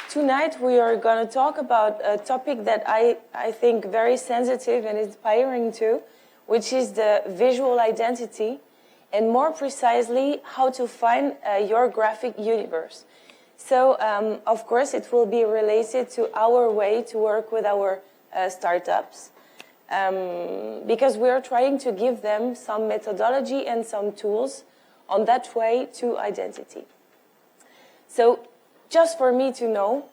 Tonight we are going to talk about a topic that I think very sensitive and inspiring too, which is the visual identity, and more precisely, how to find your graphic universe. So, of course, it will be related to our way to work with our startups, because we are trying to give them some methodology and some tools on that way to identity. So, just for me to know,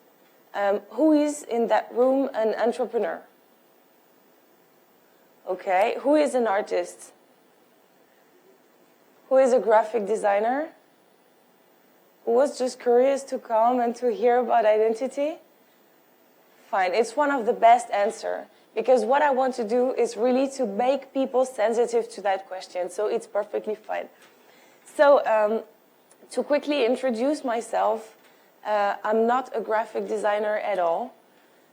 who is in that room an entrepreneur? Okay, who is an artist? Who is a graphic designer? Who was just curious to come and to hear about identity? Fine, it's one of the best answers, because what I want to do is really to make people sensitive to that question, so it's perfectly fine. So, to quickly introduce myself, I'm not a graphic designer at all.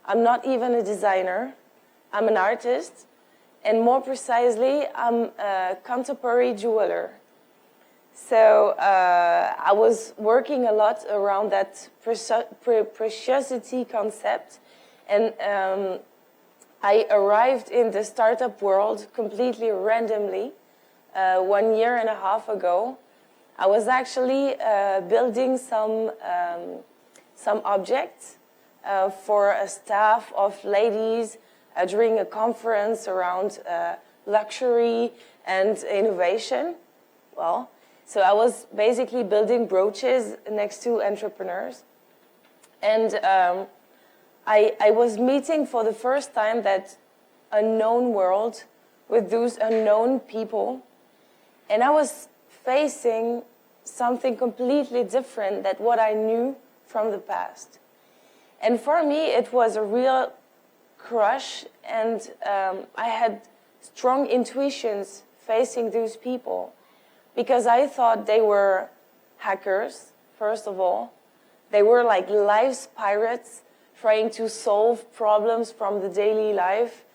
I'm not even a designer. I'm an artist. And more precisely, I'm a contemporary jeweler. So I was working a lot around that preciosity concept. And I arrived in the startup world completely randomly 1.5 years ago. I was actually building some objects for a staff of ladies during a conference around luxury and innovation. Well, so I was basically building brooches next to entrepreneurs. And I was meeting for the first time that unknown world with those unknown people. And I was facing something completely different than what I knew from the past. And for me, it was a real crush, and I had strong intuitions facing those people, because I thought they were hackers, first of all. They were like life's pirates trying to solve problems from the daily life.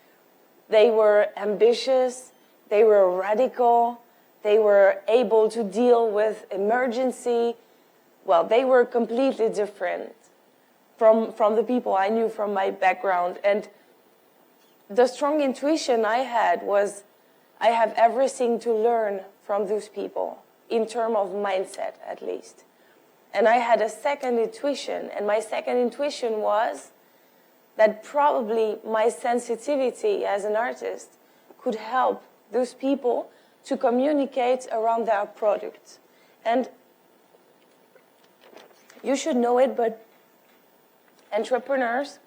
They were ambitious, they were radical, they were able to deal with emergency. Well, they were completely different from the people I knew from my background. And the strong intuition I had was, I have everything to learn from those people, in terms of mindset, at least. And I had a second intuition, and my second intuition was that probably my sensitivity as an artist could help those people to communicate around their product. And you should know it, but entrepreneurs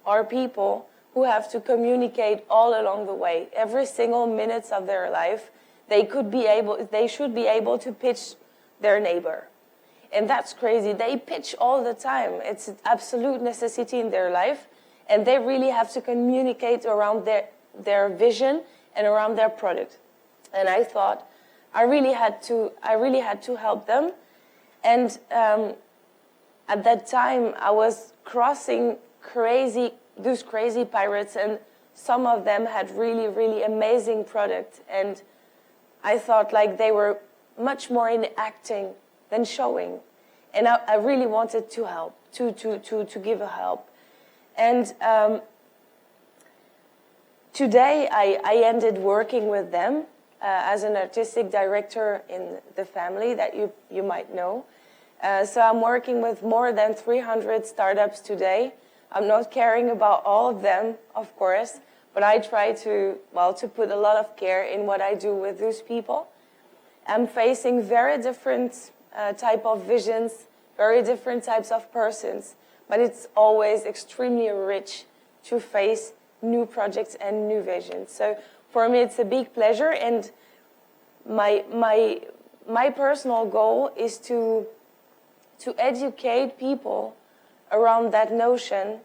are people who have to communicate all along the way. Every single minute of their life, they should be able to pitch their neighbor. And that's crazy. They pitch all the time. It's an absolute necessity in their life. And they really have to communicate around their vision and around their product. And I thought I really had to help them. And at that time, I was crossing those crazy pirates, and some of them had really, really amazing product. And I thought like they were much more in acting than showing. And I really wanted to help, to give a help. And today I ended working with them as an artistic director in TheFamily that you might know. So I'm working with more than 300 startups today. I'm not caring about all of them, of course, but I try to put a lot of care in what I do with those people. I'm facing very different type of visions, very different types of persons, but it's always extremely rich to face new projects and new visions. So for me, it's a big pleasure, and my personal goal is to educate people around that notion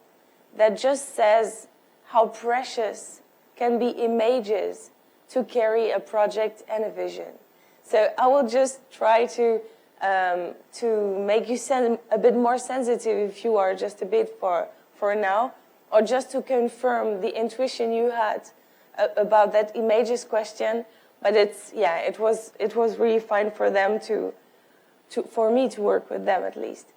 that just says how precious can be images to carry a project and a vision. So I will just try to make you a bit more sensitive if you are just a bit for now, or just to confirm the intuition you had about that images question. But it was really fine for them to for me to work with them at least.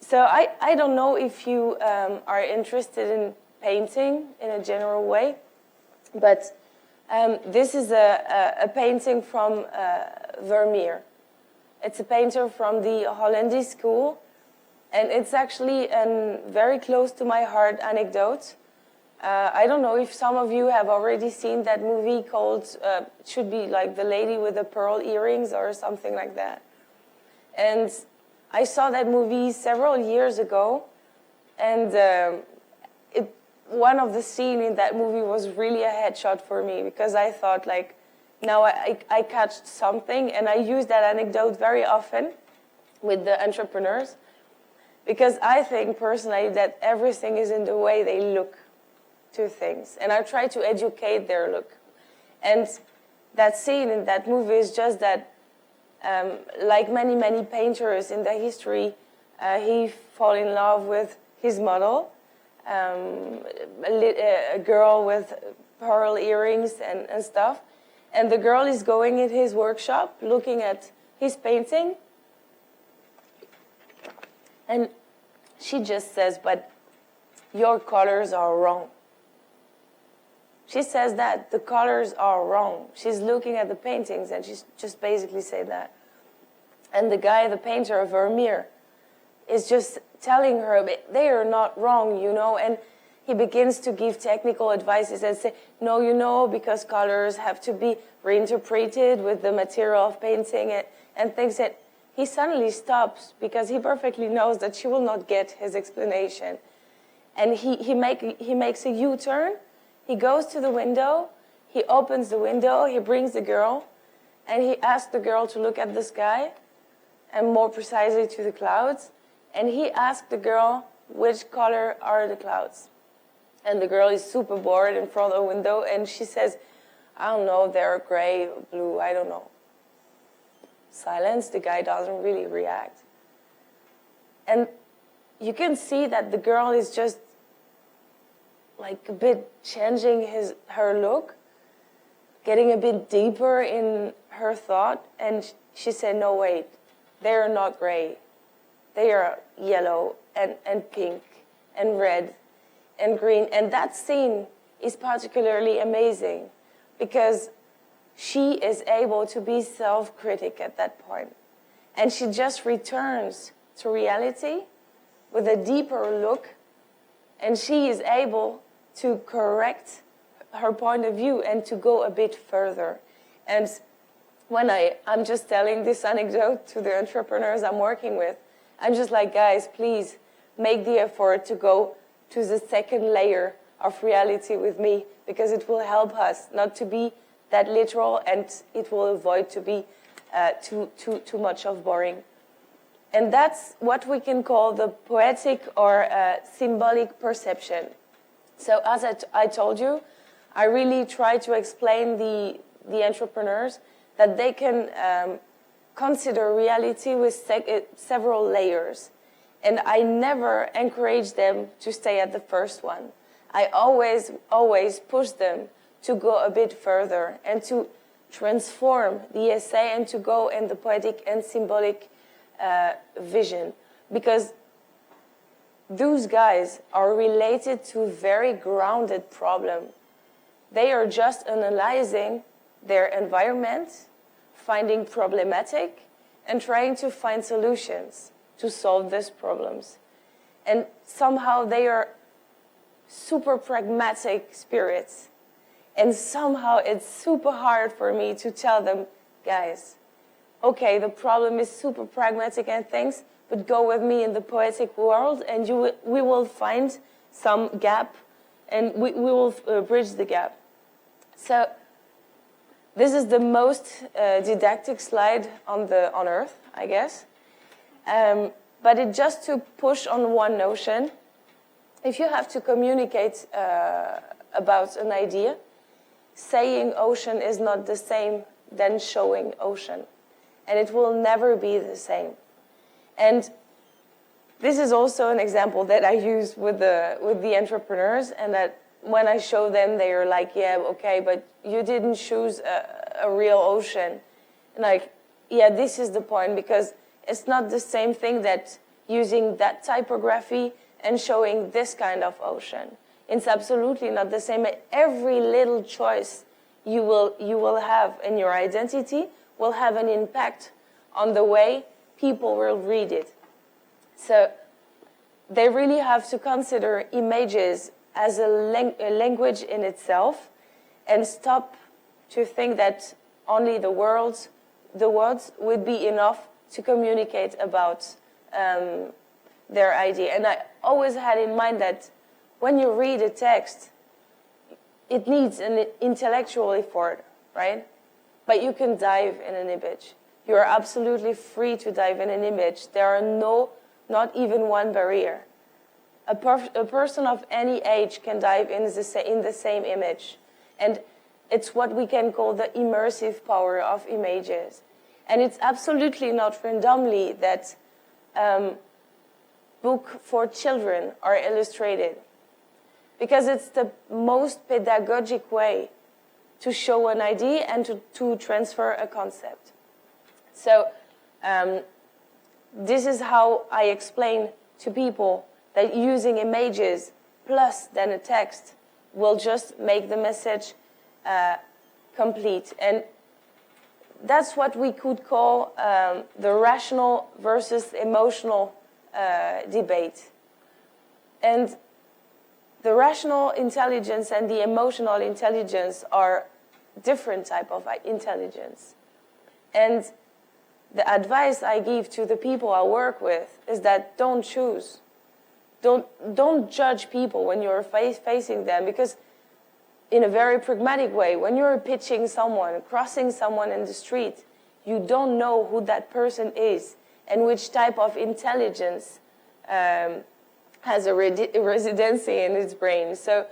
So I don't know if you are interested in painting in a general way, but this is a painting from Vermeer. It's a painter from the Hollandaise school, and it's actually a very close to my heart anecdote. I don't know if some of you have already seen that movie called, it should be like The Lady with the Pearl Earrings or something like that. And I saw that movie several years ago, and one of the scenes in that movie was really a headshot for me, because I thought, like, now I catch something, and I use that anecdote very often with the entrepreneurs, because I think personally that everything is in the way they look to things, and I try to educate their look. And that scene in that movie is just that, like many painters in the history, he fall in love with his model, a girl with pearl earrings and stuff, and the girl is going in his workshop looking at his painting, and she just says, "But your colors are wrong." She says that the colors are wrong. She's looking at the paintings, and she's just basically saying that. And the guy, the painter of Vermeer, is just telling her, they are not wrong, you know. And he begins to give technical advices and say, no, you know, because colors have to be reinterpreted with the material of painting and things that he suddenly stops, because he perfectly knows that she will not get his explanation. And he makes a U-turn. He goes to the window. He opens the window. He brings the girl. And he asks the girl to look at the sky, and more precisely to the clouds. And he asked the girl, which color are the clouds? And the girl is super bored in front of the window, and she says, I don't know, they're gray or blue, I don't know. Silence, the guy doesn't really react. And you can see that the girl is just like a bit changing her look, getting a bit deeper in her thought, and she said, no, wait, they're not gray. They are yellow and pink and red and green. And that scene is particularly amazing because she is able to be self-critic at that point. And she just returns to reality with a deeper look, and she is able to correct her point of view and to go a bit further. And when I'm just telling this anecdote to the entrepreneurs I'm working with, I'm just like, guys, please make the effort to go to the second layer of reality with me, because it will help us not to be that literal, and it will avoid to be too much of boring. And that's what we can call the poetic or symbolic perception. So as I told you, I really try to explain the entrepreneurs that they can consider reality with several layers. And I never encourage them to stay at the first one. I always push them to go a bit further and to transform the essay and to go in the poetic and symbolic vision. Because those guys are related to a very grounded problem. They are just analyzing their environment, finding problematic, and trying to find solutions to solve these problems. And somehow they are super pragmatic spirits. And somehow it's super hard for me to tell them, guys, okay, the problem is super pragmatic and things, but go with me in the poetic world, and we will find some gap, and we will bridge the gap. So this is the most didactic slide on Earth, I guess. But it just to push on one notion. If you have to communicate about an idea, saying ocean is not the same than showing ocean. And it will never be the same. And this is also an example that I use with the entrepreneurs, and that when I show them, they are like, yeah, okay, but you didn't choose a real ocean. And like, yeah, this is the point, because it's not the same thing that using that typography and showing this kind of ocean. It's absolutely not the same. Every little choice you will have in your identity will have an impact on the way people will read it. So they really have to consider images as a language in itself, and stop to think that only the words would be enough to communicate about their idea. And I always had in mind that when you read a text, it needs an intellectual effort, right? But you can dive in an image. You are absolutely free to dive in an image. There are not even one barrier. A person of any age can dive in the same image. And it's what we can call the immersive power of images. And it's absolutely not randomly that books for children are illustrated, because it's the most pedagogic way to show an idea and to transfer a concept. So this is how I explain to people that using images plus then a text will just make the message complete. And that's what we could call the rational versus emotional debate. And the rational intelligence and the emotional intelligence are different type of intelligence. And the advice I give to the people I work with is that don't choose. Don't judge people when you're facing them, because in a very pragmatic way, when you're pitching someone, crossing someone in the street, you don't know who that person is and which type of intelligence has a residency in its brain. So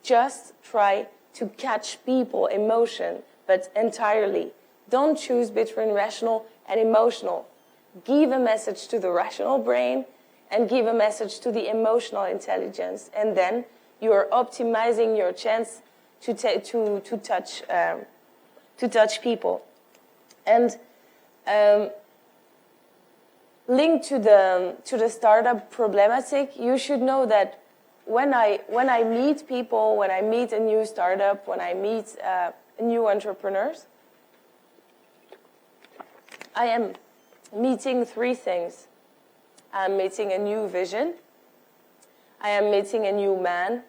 just try to catch people emotion, but entirely. Don't choose between rational and emotional. Give a message to the rational brain and give a message to the emotional intelligence, and then you are optimizing your chance to touch people. And linked to the startup problematic, you should know that when I meet people, when I meet a new startup, when I meet new entrepreneurs, I am meeting three things. I'm meeting a new vision. I am meeting a new man,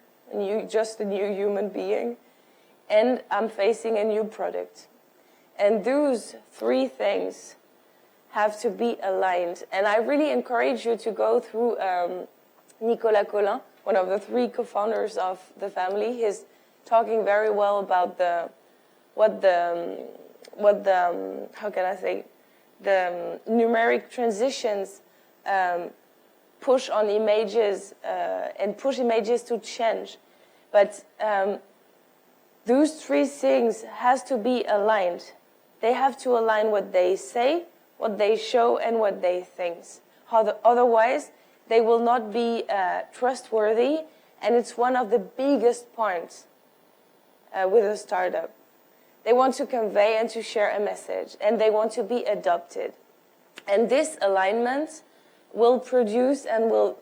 just a new human being, and I'm facing a new product. And those three things have to be aligned. And I really encourage you to go through Nicolas Collin, one of the three co-founders of TheFamily. He's talking very well about what the numeric transitions push on images and push images to change. But those three things has to be aligned. They have to align what they say, what they show, and what they think. Otherwise, they will not be trustworthy, and it's one of the biggest points with a startup. They want to convey and to share a message, and they want to be adopted. And this alignment will produce and will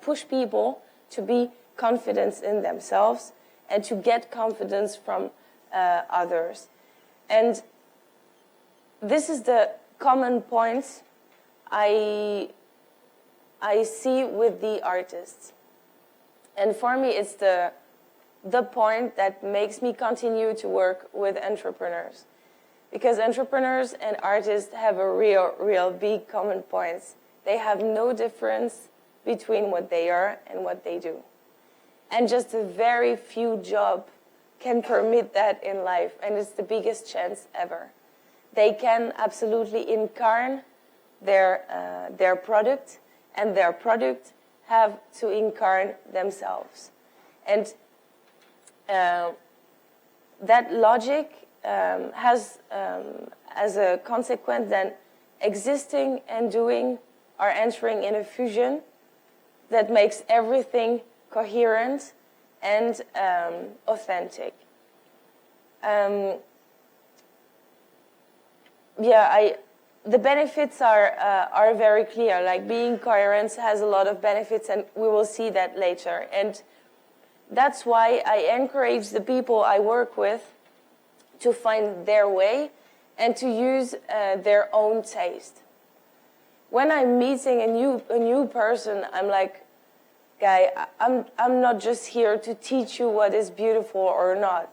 push people to be confident in themselves and to get confidence from others. And this is the common point I see with the artists. And for me, it's the point that makes me continue to work with entrepreneurs. Because entrepreneurs and artists have a real big common points. They have no difference between what they are and what they do. And just a very few jobs can permit that in life, and it's the biggest chance ever. They can absolutely incarn their product, and their product have to incarn themselves. And that logic has as a consequence that existing and doing are entering in a fusion that makes everything coherent and the benefits are very clear. Like being coherent has a lot of benefits, and we will see that later. And that's why I encourage the people I work with to find their way and to use their own taste. When I'm meeting a new person, I'm like, guy, I'm not just here to teach you what is beautiful or not.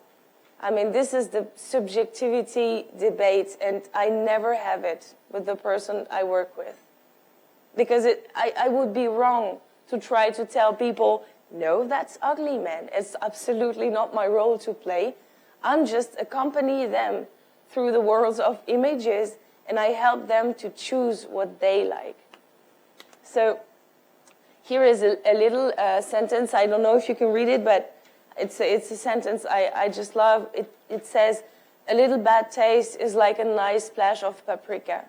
I mean, this is the subjectivity debate, and I never have it with the person I work with. Because I would be wrong to try to tell people, no, that's ugly, man. It's absolutely not my role to play. I'm just accompany them through the worlds of images, and I help them to choose what they like. So here is a little sentence. I don't know if you can read it, but it's a sentence I just love. It says, a little bad taste is like a nice splash of paprika.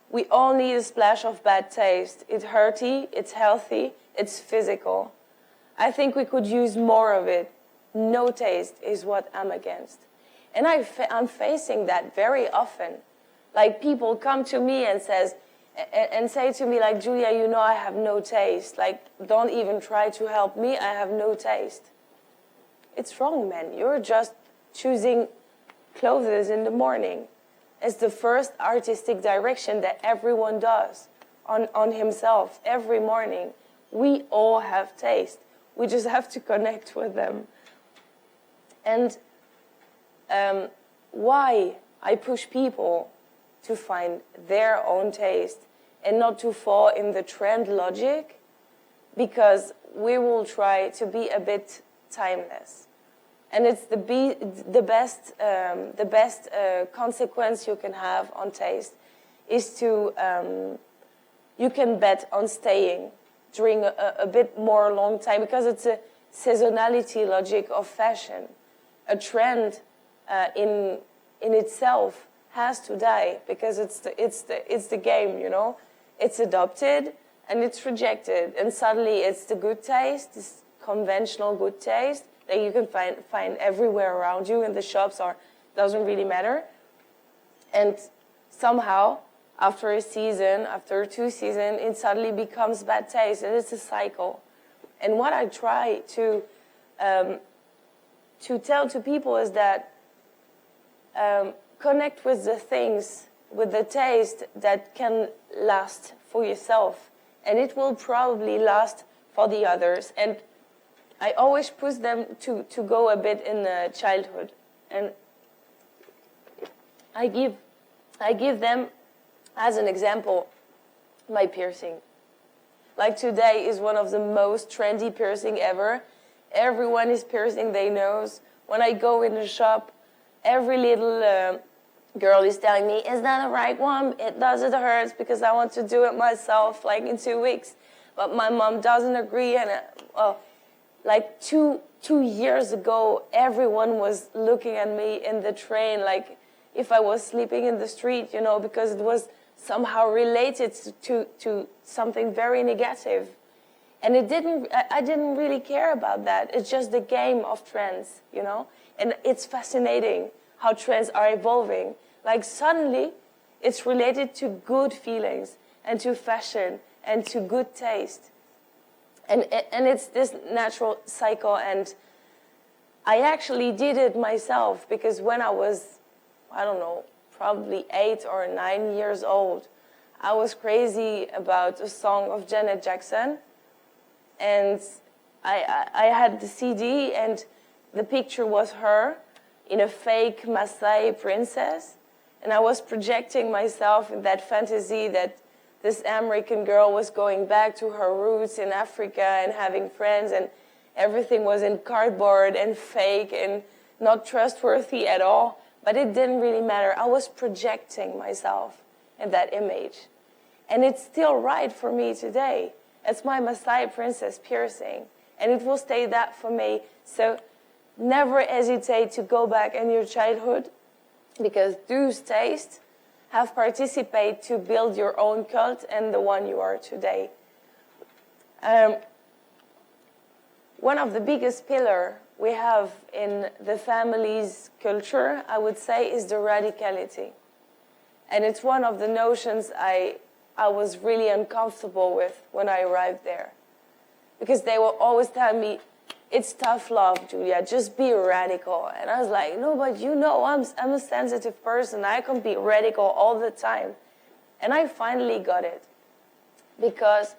We all need a splash of bad taste. It's hearty, it's healthy, it's physical. I think we could use more of it. No taste is what I'm against. And I'm facing that very often. Like people come to me and say to me, like, Julia, you know I have no taste. Like, don't even try to help me. I have no taste. It's wrong, man. You're just choosing clothes in the morning. It's the first artistic direction that everyone does on himself every morning. We all have taste. We just have to connect with them. And why I push people to find their own taste and not to fall in the trend logic, because we will try to be a bit timeless. And it's the best consequence you can have on taste is to, you can bet on staying during a bit more long time, because it's a seasonality logic of fashion. A trend in itself has to die, because it's the game, you know. It's adopted and it's rejected, and suddenly it's the good taste, this conventional good taste that you can find everywhere around you in the shops, or doesn't really matter. And somehow, after a season, after 2 seasons, it suddenly becomes bad taste, and it's a cycle. And what I try to tell to people is that connect with the things, with the taste that can last for yourself, and it will probably last for the others. And I always push them to go a bit in the childhood, and I give them as an example my piercing. Like today is one of the most trendy piercing ever. Everyone is piercing their nose. When I go in the shop, every little girl is telling me, is that the right one? It hurts because I want to do it myself, like in 2 weeks. But my mom doesn't agree. And like two years ago, everyone was looking at me in the train, like if I was sleeping in the street, you know, because it was somehow related to something very negative. And I didn't really care about that. It's just the game of trends, you know? And it's fascinating how trends are evolving. Like suddenly, it's related to good feelings and to fashion and to good taste. And it's this natural cycle. And I actually did it myself, because when I was, I don't know, probably 8 or 9 years old, I was crazy about a song of Janet Jackson. And I had the CD, and the picture was her in a fake Maasai princess. And I was projecting myself in that fantasy that this American girl was going back to her roots in Africa and having friends, and everything was in cardboard and fake and not trustworthy at all. But it didn't really matter. I was projecting myself in that image. And it's still right for me today. It's my Maasai princess piercing. And it will stay that for me. So never hesitate to go back in your childhood, because those tastes have participated to build your own cult and the one you are today. One of the biggest pillars we have in the family's culture, I would say, is the radicality. And it's one of the notions I was really uncomfortable with when I arrived there. Because they will always tell me, it's tough love, Julia, just be radical. And I was like, no, but you know, I'm a sensitive person. I can be radical all the time. And I finally got it. Because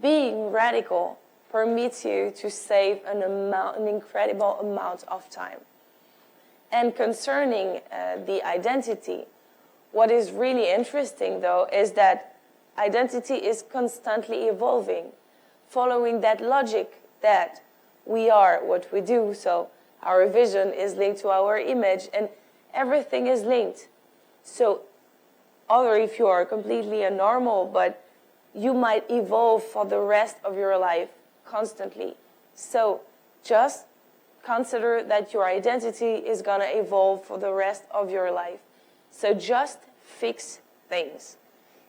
being radical permits you to save an incredible amount of time. And concerning the identity, what is really interesting, though, is that identity is constantly evolving, following that logic that we are what we do. So our vision is linked to our image, and everything is linked. So, or if you are completely abnormal, but you might evolve for the rest of your life constantly. So just consider that your identity is going to evolve for the rest of your life. So just fix things.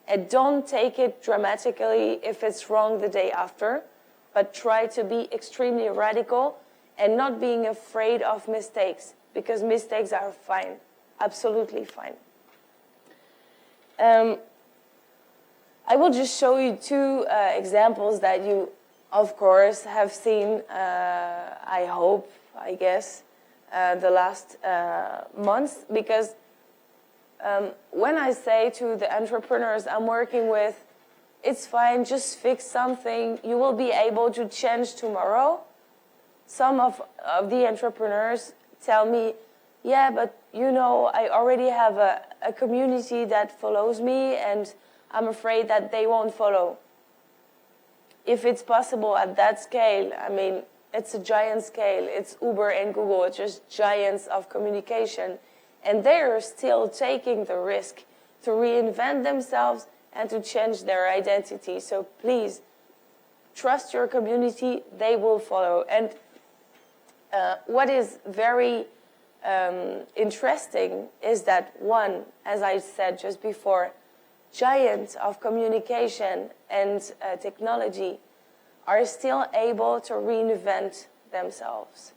And don't take it dramatically if it's wrong the day after, but try to be extremely radical and not being afraid of mistakes, because mistakes are fine, absolutely fine. I will just show you two examples that you, of course, have seen, I hope, I guess, the last months, because when I say to the entrepreneurs I'm working with, it's fine, just fix something, you will be able to change tomorrow. Some of the entrepreneurs tell me, yeah, but you know, I already have a community that follows me and I'm afraid that they won't follow. If it's possible at that scale, I mean, it's a giant scale. It's Uber and Google, it's just giants of communication. And they're still taking the risk to reinvent themselves and to change their identity. So please, trust your community, they will follow. And what is very interesting is that one, as I said just before, giants of communication and technology are still able to reinvent themselves.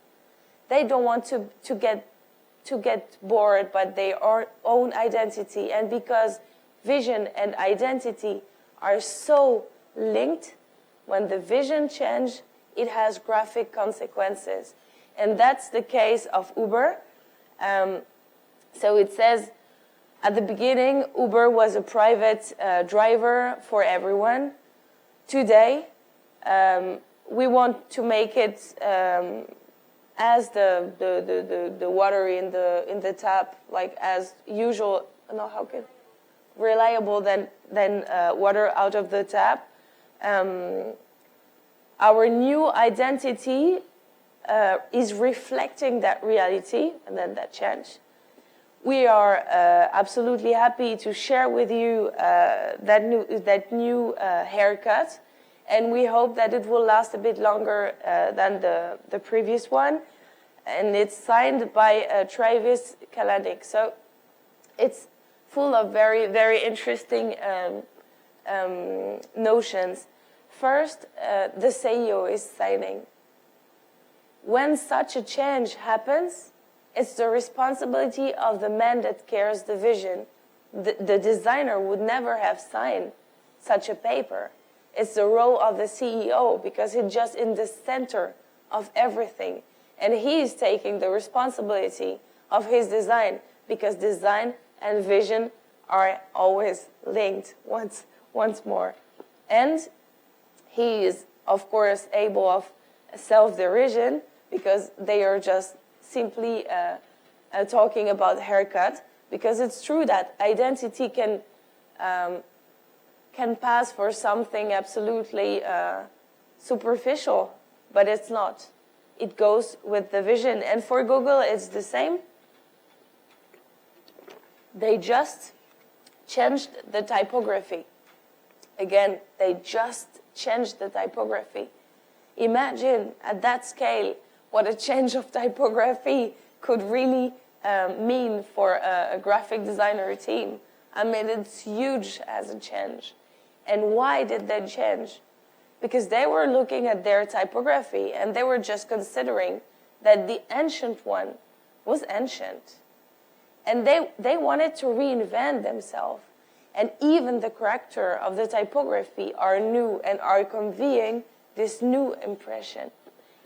They don't want to get bored by their own identity. And because vision and identity are so linked, when the vision changes, it has graphic consequences. And that's the case of Uber. So it says, at the beginning, Uber was a private driver for everyone. Today, we want to make it as the water in the tap, like as usual. No, how can reliable than water out of the tap. Our new identity is reflecting that reality, and then that change. We are absolutely happy to share with you that new haircut, and we hope that it will last a bit longer than the previous one. And it's signed by Travis Kalanick. So it's full of very, very interesting notions. First, the CEO is signing. When such a change happens, it's the responsibility of the man that carries the vision. The designer would never have signed such a paper. It's the role of the CEO, because he's just in the center of everything. And he is taking the responsibility of his design, because design and vision are always linked once more. And he is, of course, able of self-derision, because they are just simply talking about haircut, because it's true that identity can pass for something absolutely superficial, but it's not. It goes with the vision. And for Google, it's the same. They just changed the typography. Again, they just changed the typography. Imagine at that scale what a change of typography could really mean for a graphic designer team. I mean, it's huge as a change. And why did they change? Because they were looking at their typography and they were just considering that the ancient one was ancient. And they wanted to reinvent themselves. And even the character of the typography are new and are conveying this new impression.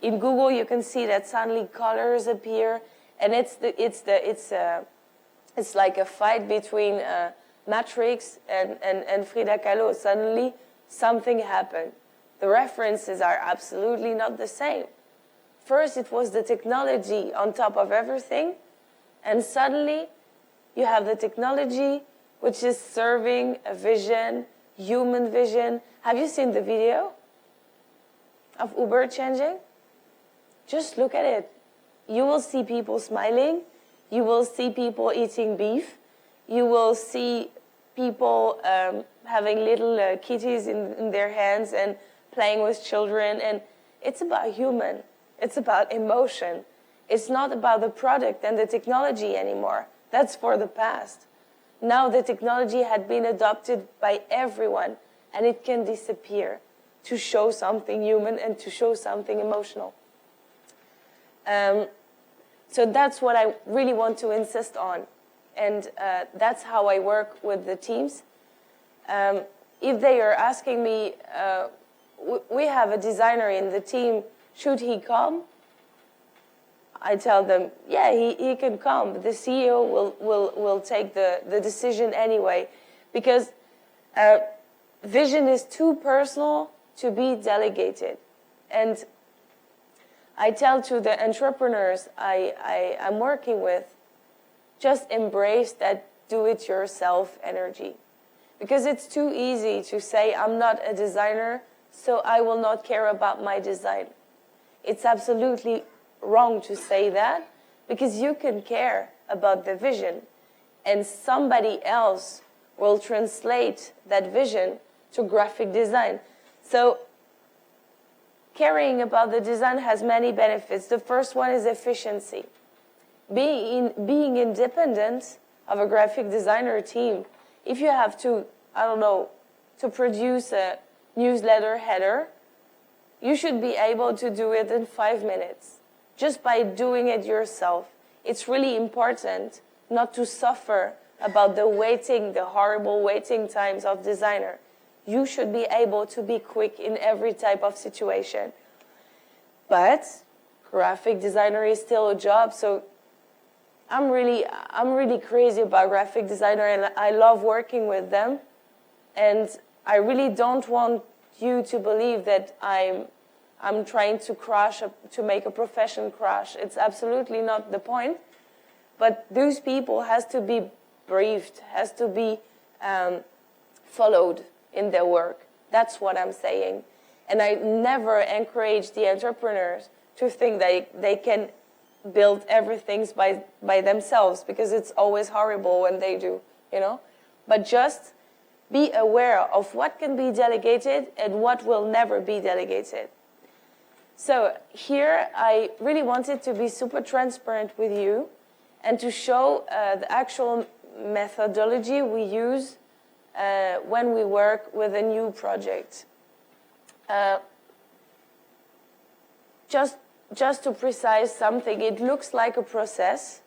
In Google, you can see that suddenly colors appear, and it's like a fight between Matrix and Frida Kahlo. Suddenly, something happened. The references are absolutely not the same. First, it was the technology on top of everything, and suddenly, you have the technology which is serving a vision, human vision. Have you seen the video of Uber changing? Just look at it. You will see people smiling. You will see people eating beef. You will see people having little kitties in their hands and playing with children. And it's about human. It's about emotion. It's not about the product and the technology anymore. That's for the past. Now the technology had been adopted by everyone, and it can disappear to show something human and to show something emotional. So that's what I really want to insist on. And that's how I work with the teams. If they are asking me, we have a designer in the team, should he come? I tell them, yeah, he can come. The CEO will take the decision anyway, because vision is too personal to be delegated. And I tell to the entrepreneurs I'm working with, just embrace that do-it-yourself energy. Because it's too easy to say, I'm not a designer, so I will not care about my design. It's absolutely wrong to say that, because you can care about the vision, and somebody else will translate that vision to graphic design. So caring about the design has many benefits. The first one is efficiency. Being independent of a graphic designer team, if you have to, to produce a newsletter header, you should be able to do it in 5 minutes. Just by doing it yourself. It's really important not to suffer about the horrible waiting times of designer. You should be able to be quick in every type of situation. But graphic designer is still a job, so I'm really crazy about graphic designer, and I love working with them. And I really don't want you to believe that I'm trying to make a profession crash. It's absolutely not the point. But those people has to be briefed, has to be followed in their work. That's what I'm saying. And I never encourage the entrepreneurs to think they can build everything by themselves, because it's always horrible when they do, But just be aware of what can be delegated and what will never be delegated. So here I really wanted to be super transparent with you and to show the actual methodology we use when we work with a new project. Just to precise something, it looks like a process.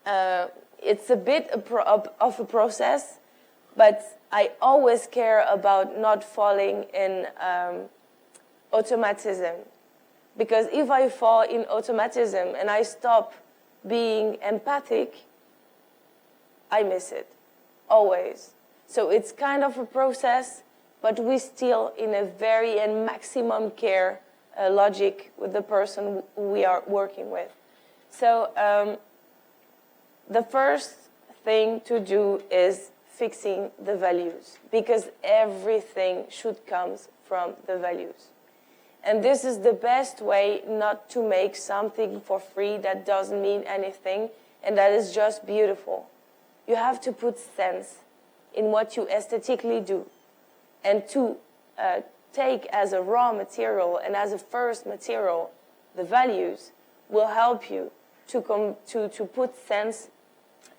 It's a bit of a process, but I always care about not falling in automatism. Because if I fall in automatism and I stop being empathic, I miss it, always. So it's kind of a process, but we still in a very and maximum care logic with the person we are working with. So the first thing to do is fixing the values, because everything should come from the values. And this is the best way not to make something for free that doesn't mean anything and that is just beautiful. You have to put sense in what you aesthetically do. And to take as a raw material and as a first material the values will help you to put sense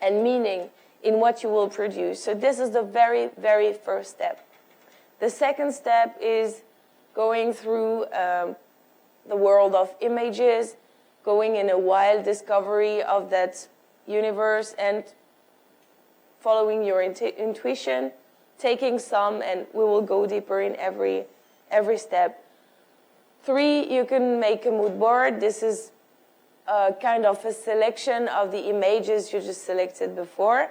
and meaning in what you will produce. So this is the very, very first step. The second step is going through the world of images, going in a wild discovery of that universe and following your intuition, taking some, and we will go deeper in every step. 3, you can make a mood board. This is kind of a selection of the images you just selected before.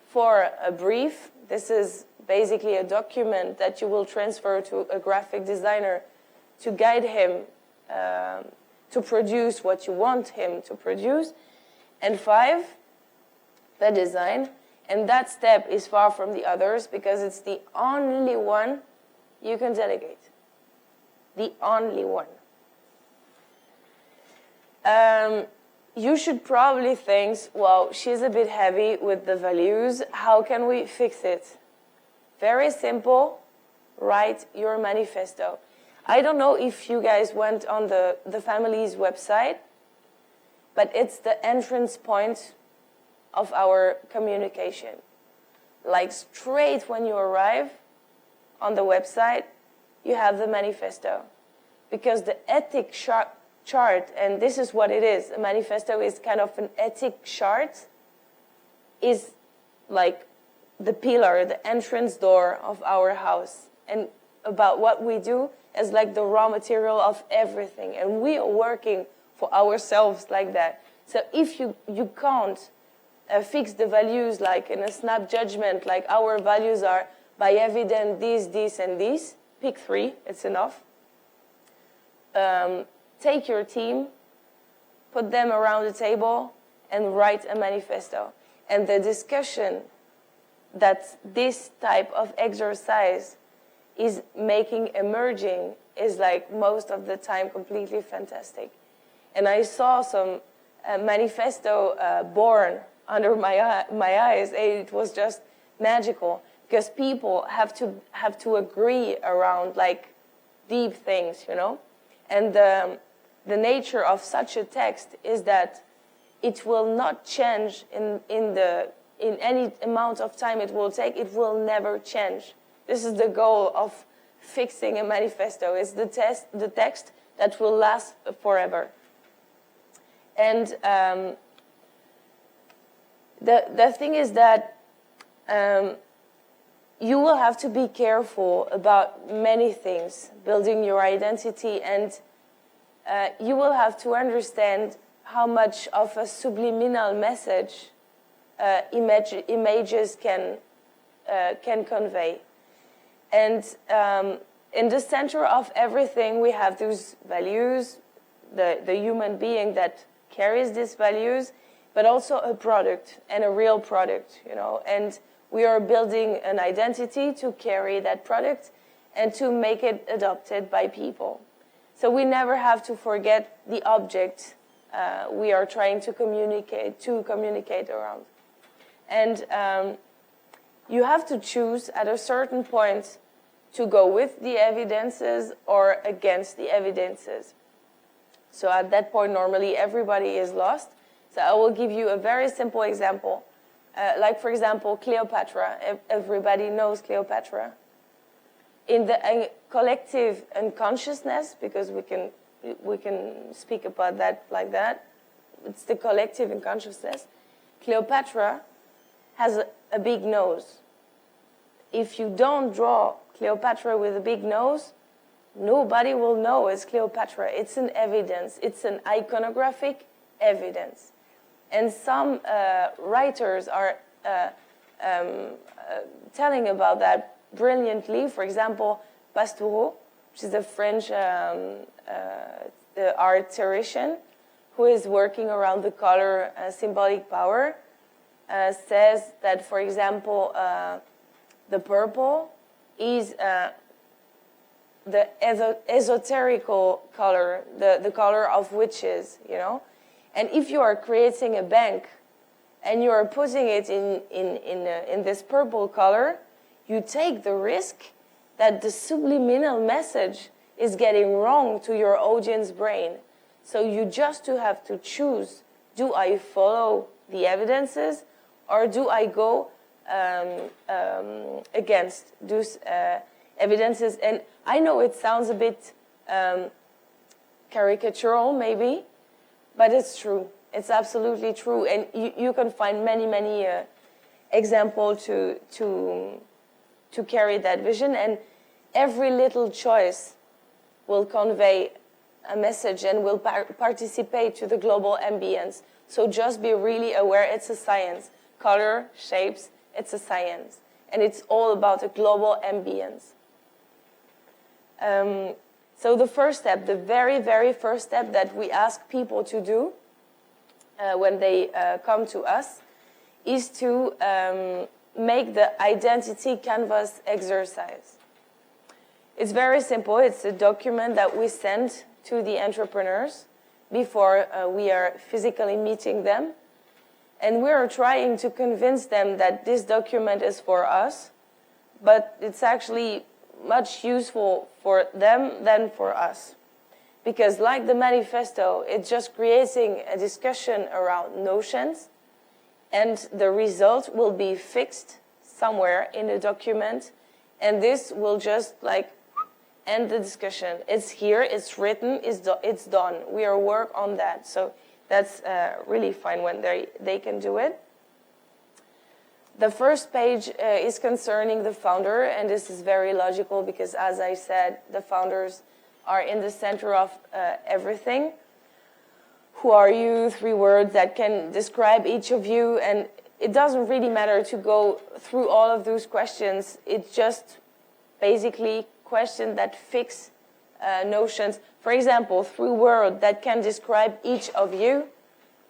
4, a brief. This is basically a document that you will transfer to a graphic designer to guide him to produce what you want him to produce. And 5, the design. And that step is far from the others because it's the only one you can delegate. The only one. You should probably think, well, she's a bit heavy with the values. How can we fix it? Very simple. Write your manifesto. I don't know if you guys went on the family's website, but it's the entrance point of our communication. Like straight when you arrive on the website, you have the manifesto. Because the ethic chart, and this is what it is, a manifesto is kind of an ethic chart, is like the pillar, the entrance door of our house. And about what we do is like the raw material of everything. And we are working for ourselves like that. So if you can't fix the values like in a snap judgment, like our values are by evidence this, and this, pick 3, it's enough. Take your team, put them around the table, and write a manifesto. And the discussion that this type of exercise is making emerging is like most of the time completely fantastic. And I saw some manifesto born under my eyes, and it was just magical because people have to agree around like deep things, you know. And the nature of such a text is that it will not change in any amount of time it will take. It will never change. This is the goal of fixing a manifesto. It's the text that will last forever. And the thing is that you will have to be careful about many things, building your identity, and you will have to understand how much of a subliminal message images can convey. And in the center of everything, we have those values, the human being that carries these values, but also a product, and a real product, you know. And we are building an identity to carry that product and to make it adopted by people. So we never have to forget the object we are trying to communicate around. And you have to choose at a certain point to go with the evidences or against the evidences. So at that point, normally everybody is lost. So I will give you a very simple example. Like, for example, Cleopatra. Everybody knows Cleopatra. In the collective unconsciousness, because we can speak about that like that, it's the collective unconsciousness. Cleopatra has a big nose. If you don't draw Cleopatra with a big nose, nobody will know it's Cleopatra. It's an evidence. It's an iconographic evidence. And some writers are telling about that brilliantly. For example, Pastoureau, which is a French art theorician who is working around the color symbolic power, says that, for example, the purple is the esoterical color, the color of witches, you know. And if you are creating a bank and you are putting it in this purple color, you take the risk that the subliminal message is getting wrong to your audience brain. So you just have to choose, do I follow the evidences or do I go against those evidences? And I know it sounds a bit caricatural maybe, but it's true. It's absolutely true. And you can find many examples to carry that vision. And every little choice will convey a message and will participate to the global ambience. So just be really aware it's a science. Color, shapes, it's a science. And it's all about a global ambience. So the first step, the very first step that we ask people to do when they come to us is to make the identity canvas exercise. It's very simple. It's a document that we send to the entrepreneurs before we are physically meeting them. And we are trying to convince them that this document is for us, but it's actually much useful for them than for us. Because like the manifesto, it's just creating a discussion around notions, and the result will be fixed somewhere in the document, and this will just like end the discussion. It's here, it's written, it's done. We are work on that. So that's really fine when they can do it. The first page is concerning the founder, and this is very logical because, as I said, the founders are in the center of everything. Who are you? 3 words that can describe each of you, and it doesn't really matter to go through all of those questions. It's just basically questions that fix notions. For example, 3 words that can describe each of you.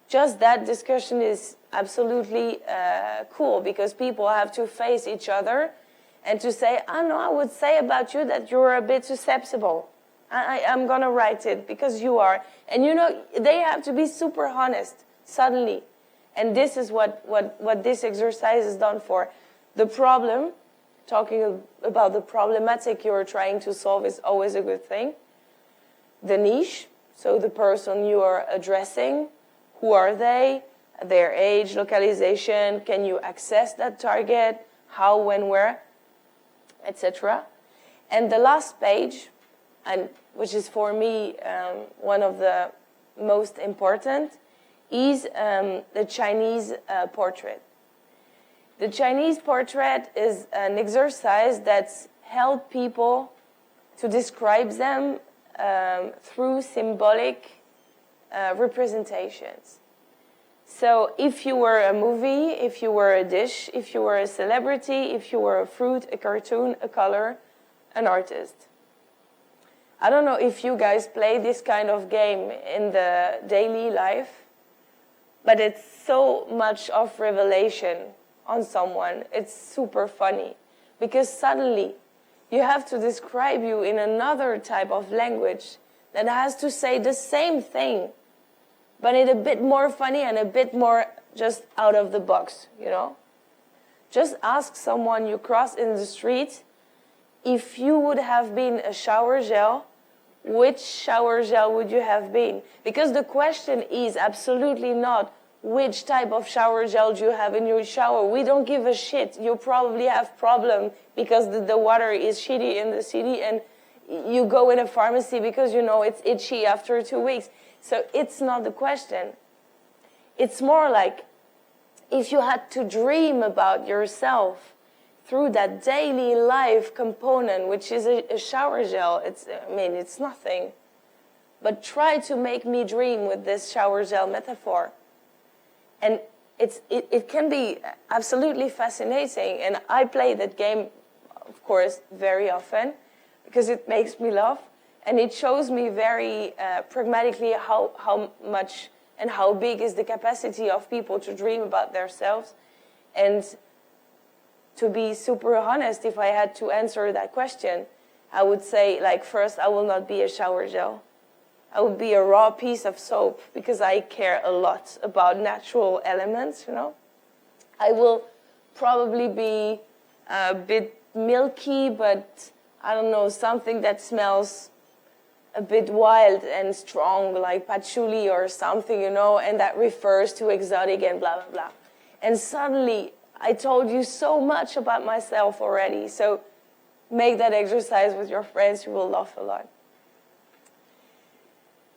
Just that discussion is absolutely cool because people have to face each other and to say, oh no, I would say about you that you're a bit susceptible. I'm going to write it because you are. And you know, they have to be super honest suddenly. And this is what this exercise is done for. The problem, talking about the problematic you're trying to solve is always a good thing. The niche, so the person you are addressing, who are they, their age, localization, can you access that target, how, when, where, etc. And the last page, and which is for me one of the most important, is the Chinese portrait. The Chinese portrait is an exercise that's helped people to describe them through symbolic representations. So if you were a movie, if you were a dish, if you were a celebrity, if you were a fruit, a cartoon, a color, an artist. I don't know if you guys play this kind of game in the daily life, but it's so much of revelation on someone. It's super funny because suddenly you have to describe you in another type of language that has to say the same thing, but in a bit more funny and a bit more just out of the box, you know? Just ask someone you cross in the street, if you would have been a shower gel, which shower gel would you have been? Because the question is absolutely not which type of shower gel do you have in your shower. We don't give a shit. You probably have problem because the water is shitty in the city, and you go in a pharmacy because you know it's itchy after 2 weeks. So it's not the question. It's more like if you had to dream about yourself through that daily life component, which is a shower gel. It's nothing. But try to make me dream with this shower gel metaphor. And it can be absolutely fascinating. And I play that game, of course, very often because it makes me laugh. And it shows me very pragmatically how much and how big is the capacity of people to dream about themselves. And to be super honest, if I had to answer that question, I would say, like, first, I will not be a shower gel. I would be a raw piece of soap because I care a lot about natural elements, you know. I will probably be a bit milky, but I don't know, something that smells a bit wild and strong, like patchouli or something, you know, and that refers to exotic and blah, blah, blah. And suddenly, I told you so much about myself already. So make that exercise with your friends. You will laugh a lot.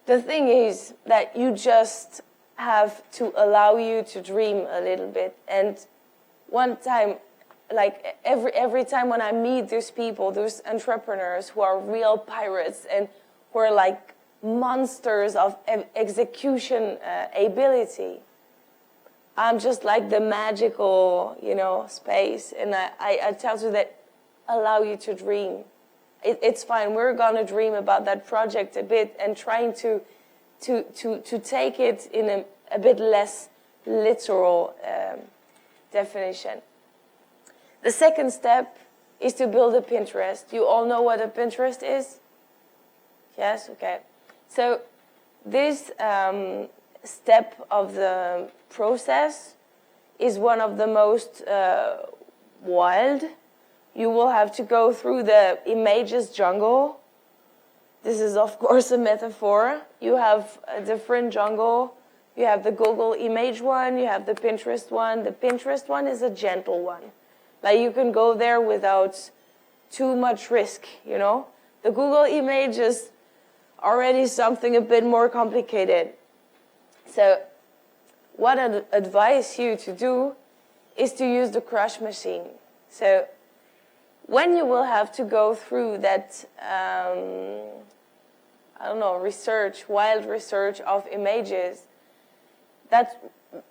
The thing is that you just have to allow you to dream a little bit. And one time, like every time when I meet those people, those entrepreneurs who are real pirates and who are like monsters of execution ability, I'm just like the magical, space. And I tell you that allow you to dream. It's fine. We're going to dream about that project a bit and trying to take it in a bit less literal definition. The second step is to build a Pinterest. You all know what a Pinterest is? Yes? Okay. So this step of the process is one of the most wild. You will have to go through the images jungle. This is, of course, a metaphor. You have a different jungle. You have the Google image one. You have the Pinterest one. The Pinterest one is a gentle one. Like, you can go there without too much risk, The Google image is already something a bit more complicated. So what I'd advise you to do is to use the crush machine. So when you will have to go through that, wild research of images, that's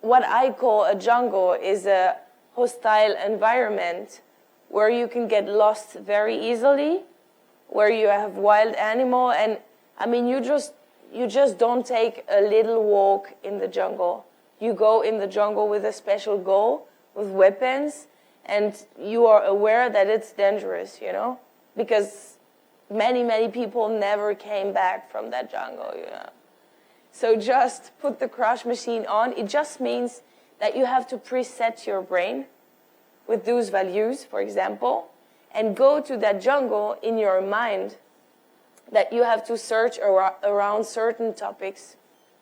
what I call a jungle, is a hostile environment where you can get lost very easily, where you have wild animal, and you just don't take a little walk in the jungle. You go in the jungle with a special goal, with weapons, and you are aware that it's dangerous, because many people never came back from that jungle, So just put the crush machine on. It just means that you have to preset your brain with those values, for example, and go to that jungle in your mind that you have to search around certain topics,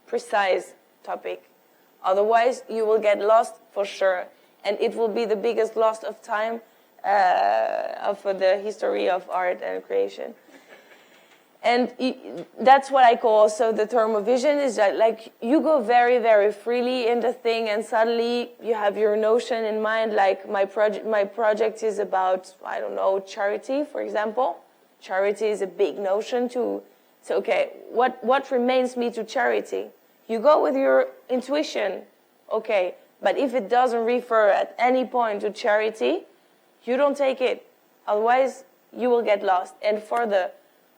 precise topic. Otherwise, you will get lost for sure. And it will be the biggest loss of time of the history of art and creation. And that's what I call also the thermal vision, is that like you go very, very freely in the thing, and suddenly you have your notion in mind, like my project is about, charity, for example. Charity is a big notion too. So, okay, what remains me to charity? You go with your intuition, okay, but if it doesn't refer at any point to charity, you don't take it. Otherwise, you will get lost. And for the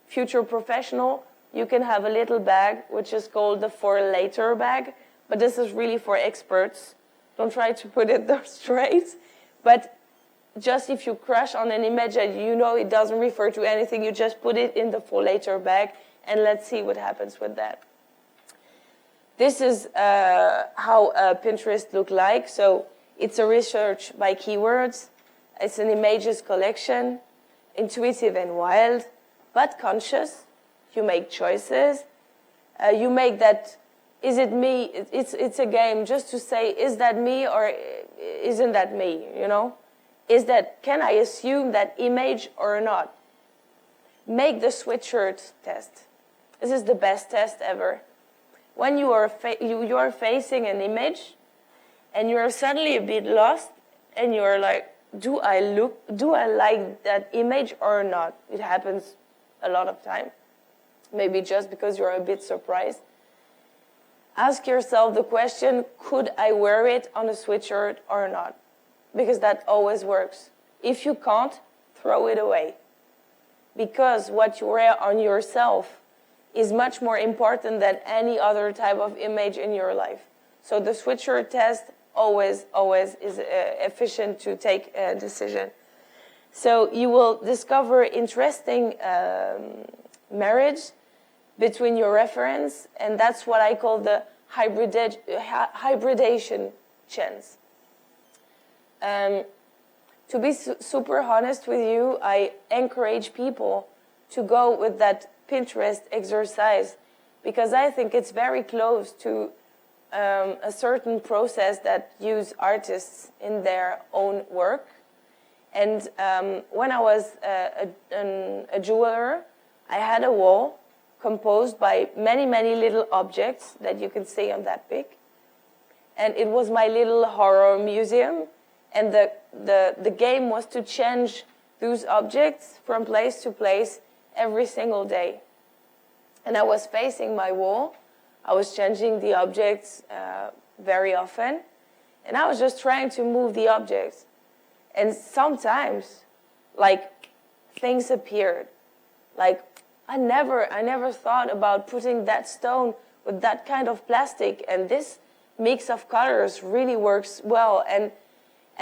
future professional, you can have a little bag, which is called the for later bag, but this is really for experts. Don't try to put it there straight. But just if you crush on an image and it doesn't refer to anything, you just put it in the for later bag, and let's see what happens with that. This is how Pinterest look like. So it's a research by keywords. It's an images collection, intuitive and wild, but conscious. You make choices. You make that, is it me? It's a game just to say, is that me or isn't that me, can I assume that image or not? Make the sweatshirt test. This is the best test ever. When you are facing an image and you are suddenly a bit lost and you are like, do I like that image or not? It happens a lot of time. Maybe just because you're a bit surprised. Ask yourself the question, could I wear it on a sweatshirt or not? Because that always works. If you can't, throw it away. Because what you wear on yourself is much more important than any other type of image in your life. So the sweatshirt test always is efficient to take a decision. So you will discover interesting marriage between your reference, and that's what I call the hybridation chance. To be super honest with you, I encourage people to go with that Pinterest exercise because I think it's very close to a certain process that use artists in their own work. And when I was a jeweler, I had a wall composed by many little objects that you can see on that pic. and it was my little horror museum, and the game was to change those objects from place to place every single day. And I was facing my wall. I was changing the objects very often, and I was just trying to move the objects. And sometimes, like, things appeared. Like, I never thought about putting that stone with that kind of plastic, and this mix of colors really works well. And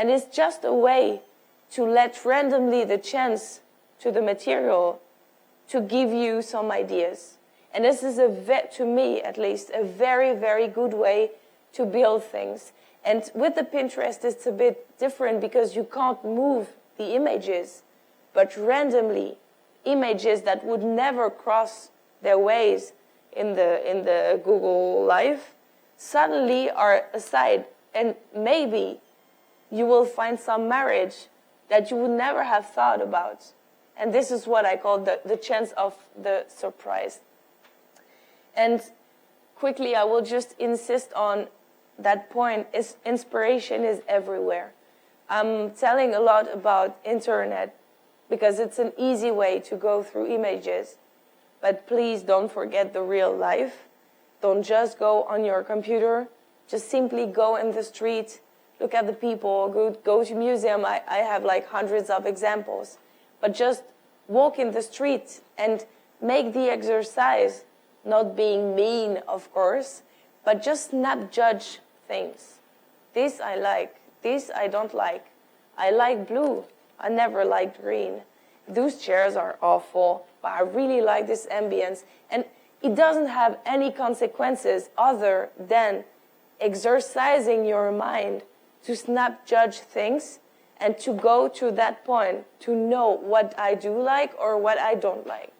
it's just a way to let randomly the chance to the material to give you some ideas. And this is, to me at least, a very, very good way to build things. And with the Pinterest, it's a bit different because you can't move the images, but randomly, images that would never cross their ways in the Google Live suddenly are aside, and maybe you will find some marriage that you would never have thought about. And this is what I call the chance of the surprise. And quickly, I will just insist on that point, is inspiration is everywhere. I'm telling a lot about internet because it's an easy way to go through images. But please don't forget the real life. Don't just go on your computer. Just simply go in the street, look at the people, go to museum. I have like hundreds of examples. But just walk in the street and make the exercise, not being mean, of course, but just not judge things. This I like, this I don't like. I like blue, I never liked green. Those chairs are awful, but I really like this ambience. And it doesn't have any consequences other than exercising your mind to not judge things and to go to that point to know what I do like or what I don't like.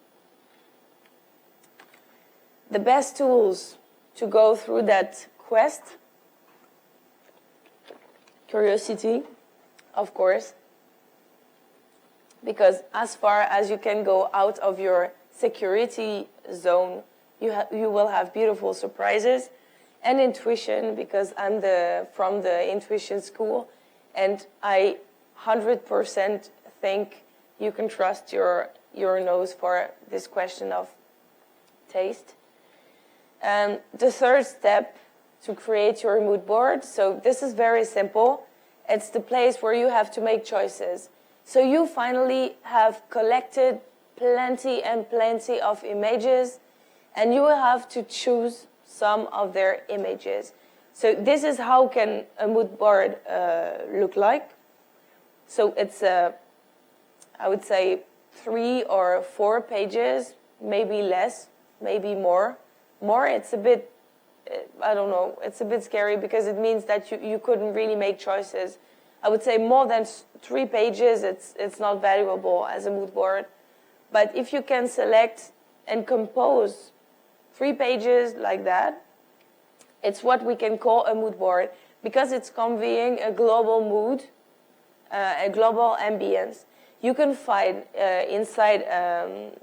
The best tools to go through that quest: curiosity, of course, because as far as you can go out of your security zone, you will have beautiful surprises. And intuition, because I'm from the intuition school, and I 100% think you can trust your nose for this question of taste. And the third step, to create your mood board. So this is very simple. It's the place where you have to make choices. So you finally have collected plenty and plenty of images, and you will have to choose some of their images. So this is how can a mood board look like. So it's, I would say, 3 or 4 pages, maybe less, maybe more. More, it's a bit, I don't know, it's a bit scary because it means that you couldn't really make choices. I would say more than 3 pages, it's not valuable as a mood board. But if you can select and compose 3 pages like that, it's what we can call a mood board because it's conveying a global mood, a global ambience. You can find inside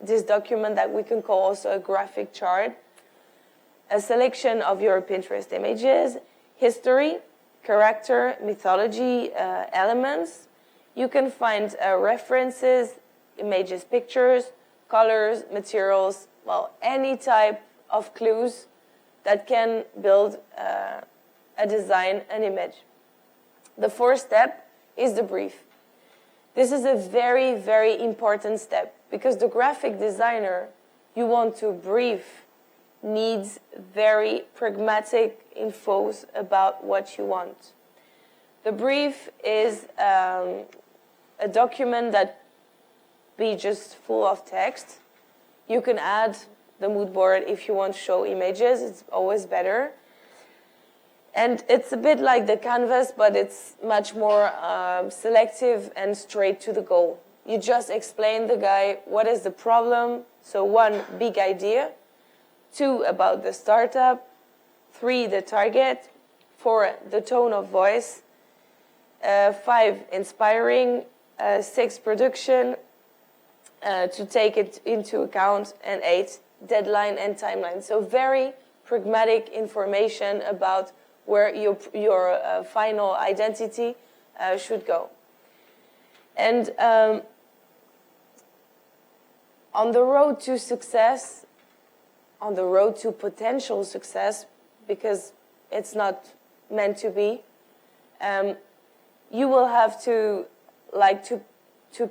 this document that we can call also a graphic chart, a selection of your Pinterest images, history, character, mythology elements. You can find references, images, pictures, colors, materials, well, any type of clues that can build a design, an image. The fourth step is the brief. This is a very, very important step because the graphic designer you want to brief needs very pragmatic infos about what you want. The brief is a document that be just full of text. You can add the mood board if you want to show images. It's always better. And it's a bit like the canvas, but it's much more selective and straight to the goal. You just explain the guy what is the problem. So 1, big idea. 2, about the startup. 3, the target. 4, the tone of voice. 5, inspiring. 6, production, to take it into account. And 8, deadline and timeline. So very pragmatic information about where your final identity should go. And on the road to success, on the road to potential success, because it's not meant to be, you will have to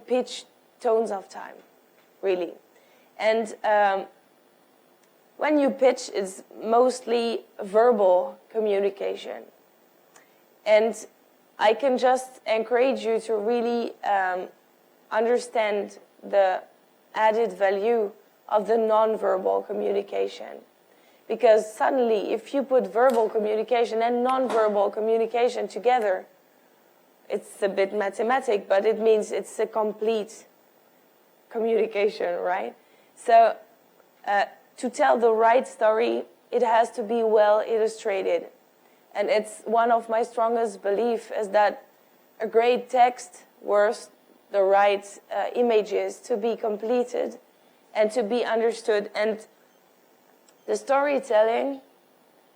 pitch tones of time, really. And when you pitch, it's mostly verbal communication. And I can just encourage you to really understand the added value of the non-verbal communication. Because suddenly, if you put verbal communication and non-verbal communication together, it's a bit mathematic, but it means it's a complete communication, right? So to tell the right story, it has to be well illustrated. And it's one of my strongest beliefs is that a great text worth the right images to be completed and to be understood. And the storytelling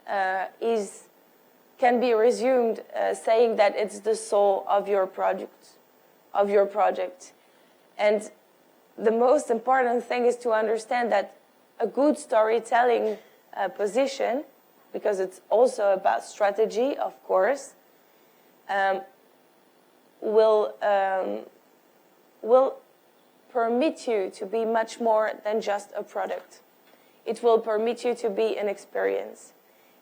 can be resumed saying that it's the soul of your project. And the most important thing is to understand that a good storytelling position, because it's also about strategy, of course, will permit you to be much more than just a product. It will permit you to be an experience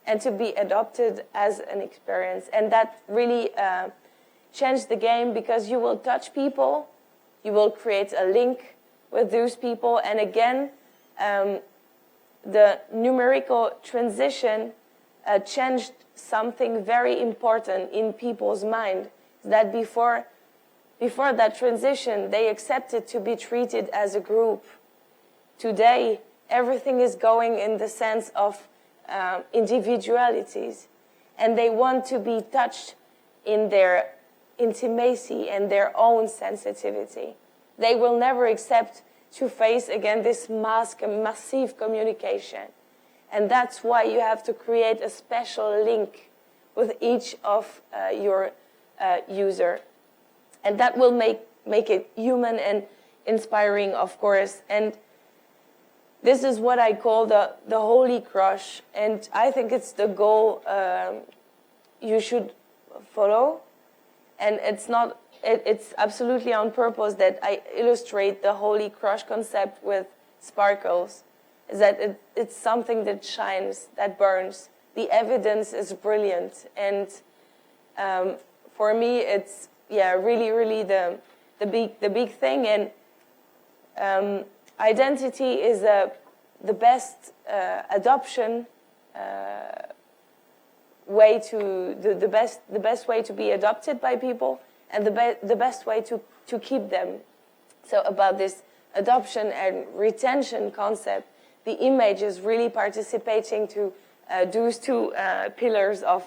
and to be adopted as an experience. And that really changed the game, because you will touch people, you will create a link with those people, and again, the numerical transition changed something very important in people's mind, that before that transition, they accepted to be treated as a group. Today, everything is going in the sense of individualities, and they want to be touched in their intimacy and their own sensitivity. They will never accept to face again this massive communication. And that's why you have to create a special link with each of your user. And that will make it human and inspiring, of course. And this is what I call the holy crush. And I think it's the goal you should follow. And it's absolutely on purpose that I illustrate the holy crush concept with sparkles. Is that it's something that shines, that burns. The evidence is brilliant. And for me, it's really the big thing. And identity is the best adoption way to the best way to be adopted by people, and the best way to keep them. So about this adoption and retention concept, the image is really participating to those two pillars of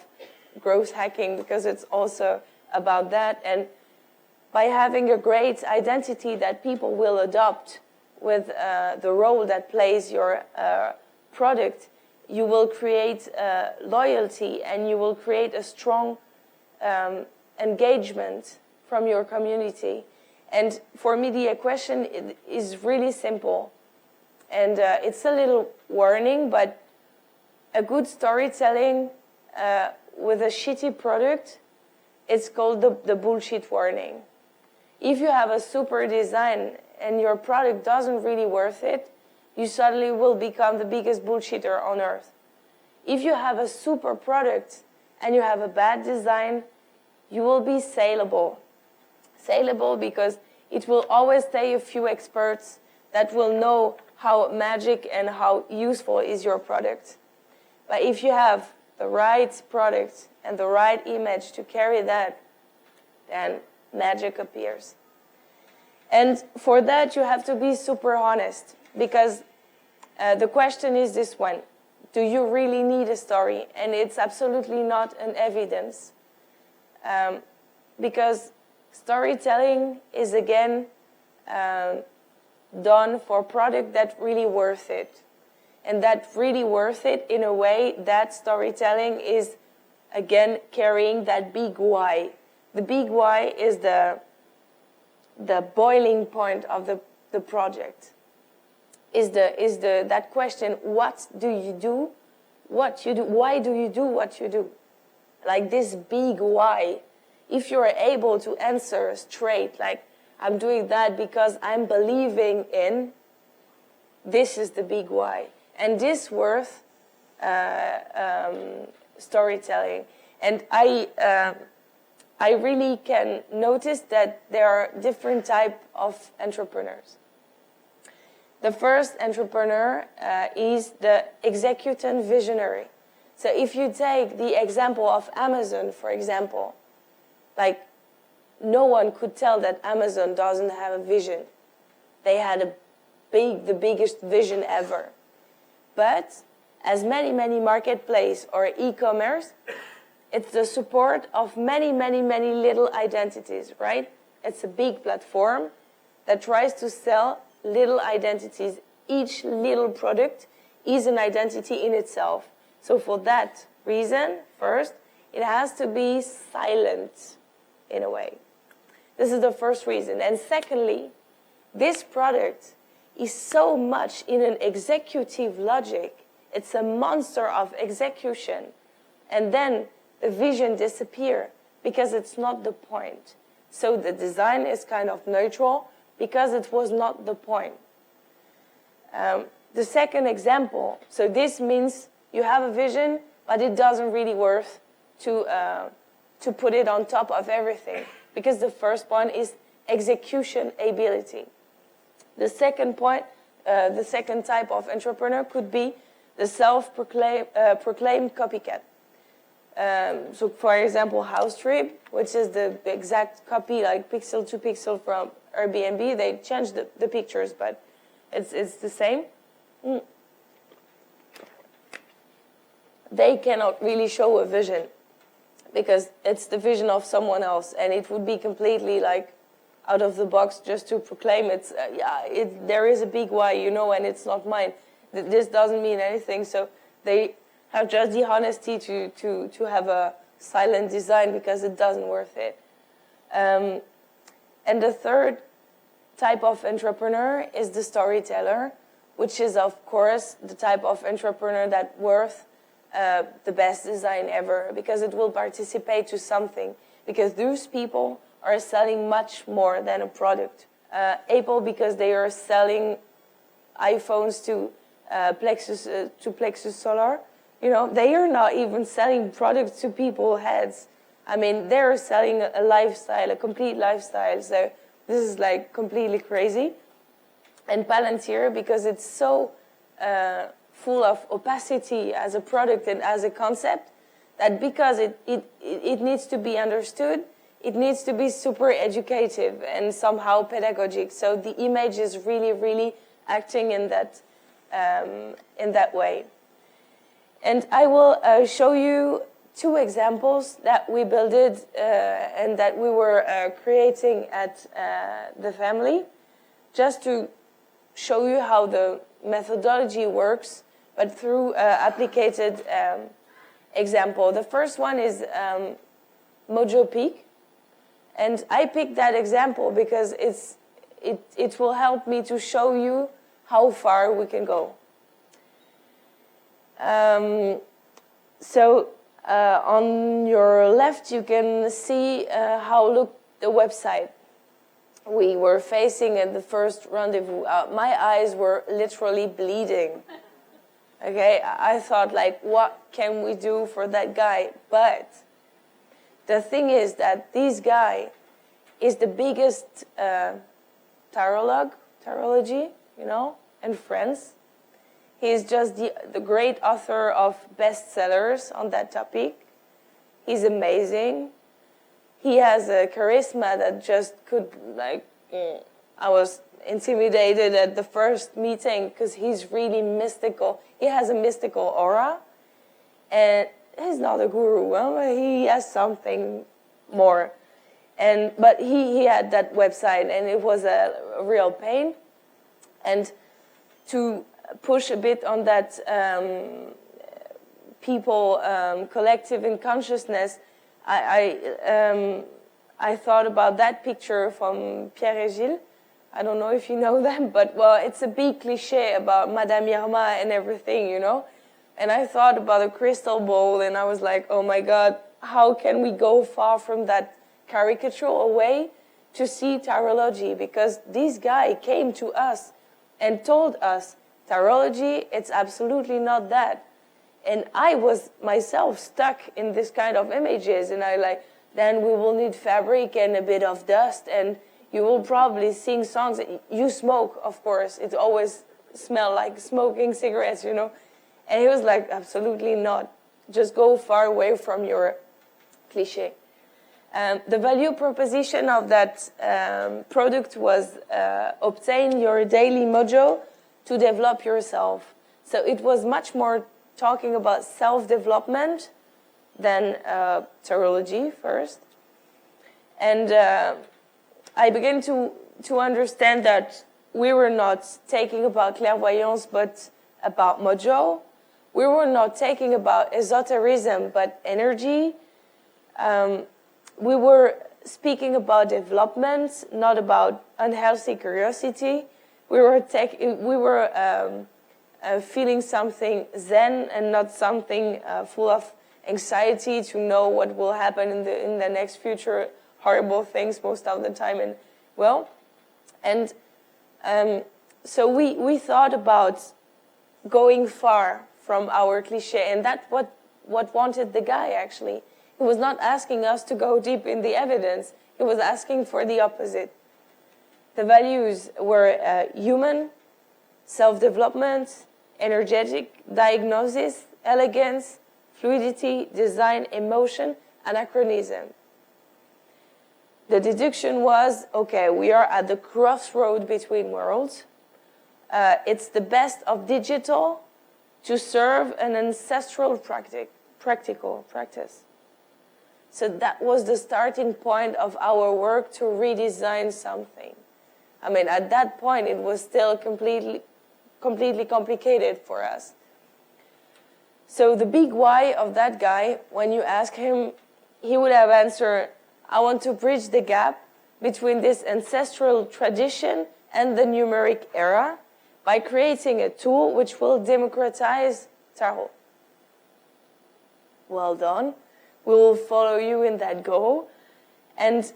growth hacking, because it's also about that. And by having a great identity that people will adopt with the role that plays your product, you will create loyalty, and you will create a strong engagement from your community. And for me, the equation is really simple. And it's a little warning, but a good storytelling with a shitty product, it's called the bullshit warning. If you have a super design and your product doesn't really worth it, you suddenly will become the biggest bullshitter on earth. If you have a super product and you have a bad design, you will be saleable. Saleable because it will always stay a few experts that will know how magic and how useful is your product. But if you have the right product and the right image to carry that, then magic appears. And for that, you have to be super honest, because the question is this one: do you really need a story? And it's absolutely not an evidence, because storytelling is again done for product that really worth it. And that really worth it, in a way, that storytelling is again, carrying that big why. The big why is the boiling point of the project. Is that question, what do you do? What you do? Why do you do what you do? Like this big why. If you're able to answer straight, like, I'm doing that because I'm believing in, this is the big why. And this worth storytelling. And I really can notice that there are different types of entrepreneurs. The first entrepreneur is the executant visionary. So if you take the example of Amazon, for example, like, no one could tell that Amazon doesn't have a vision. They had the biggest vision ever. But as many marketplace or e-commerce, it's the support of many little identities, right? It's a big platform that tries to sell little identities. Each little product is an identity in itself. So for that reason, first, it has to be silent in a way. This is the first reason. And secondly, this product is so much in an executive logic. It's a monster of execution. And then the vision disappears because it's not the point. So the design is kind of neutral because it was not the point. The second example, so this means you have a vision, but it doesn't really worth to put it on top of everything, because the first point is execution ability. The second point, the second type of entrepreneur could be the self-proclaimed copycat. So, for example, House Trip, which is the exact copy, like pixel to pixel from Airbnb. They changed the pictures, but it's the same. They cannot really show a vision because it's the vision of someone else, and it would be completely like out of the box just to proclaim it's there is a big why, and it's not mine. This doesn't mean anything. So they have just the honesty to have a silent design because it doesn't worth it. And the third type of entrepreneur is the storyteller, which is, of course, the type of entrepreneur that worth the best design ever, because it will participate to something, because those people are selling much more than a product. Apple, because they are selling iPhones to Plexus Solar, they are not even selling products to people's heads. I mean, they're selling a lifestyle, a complete lifestyle. So this is like completely crazy. And Palantir, because it's so full of opacity as a product and as a concept, that because it needs to be understood, it needs to be super educative and somehow pedagogic. So the image is really, really acting in that way. And I will show you two examples that we built and that we were creating at TheFamily, just to show you how the methodology works, but through applied example. The first one is Mojo Peak, and I picked that example because it will help me to show you how far we can go. So on your left, you can see how looked the website we were facing at the first rendezvous. My eyes were literally bleeding. Okay, I thought, like, what can we do for that guy? But the thing is that this guy is the biggest tarology, in France. He is just the great author of bestsellers on that topic. He's amazing. He has a charisma that just could, I was intimidated at the first meeting because he's really mystical. He has a mystical aura. And he's not a guru, but he has something more. But he had that website, and it was a real pain. And to push a bit on that people, collective in consciousness, I thought about that picture from Pierre et Gilles. I don't know if you know them, but, well, it's a big cliche about Madame Irma and everything, you know? And I thought about a crystal ball, and I was like, oh my God, how can we go far from that caricatural way to see tarology? Because this guy came to us and told us, tarology, it's absolutely not that. And I was myself stuck in this kind of images, and I like, then we will need fabric and a bit of dust, and you will probably sing songs. You smoke, of course. It always smells like smoking cigarettes, you know. And he was like, absolutely not. Just go far away from your cliche. The value proposition of that product was obtain your daily mojo to develop yourself. So it was much more talking about self-development than tarology first. And I began to understand that we were not taking about clairvoyance, but about mojo. We were not taking about esotericism, but energy. We were speaking about development, not about unhealthy curiosity. We were feeling something zen and not something full of anxiety to know what will happen in the next future. Horrible things most of the time, so we thought about going far from our cliche, and that's what wanted the guy, actually. He was not asking us to go deep in the evidence. He was asking for the opposite. The values were human, self-development, energetic, diagnosis, elegance, fluidity, design, emotion, anachronism. The deduction was, okay, we are at the crossroad between worlds. It's the best of digital to serve an ancestral practical practice. So that was the starting point of our work to redesign something. I mean, at that point, it was still completely complicated for us. So the big why of that guy, when you ask him, he would have answered, I want to bridge the gap between this ancestral tradition and the numeric era by creating a tool which will democratize tarot. Well done. We will follow you in that goal. And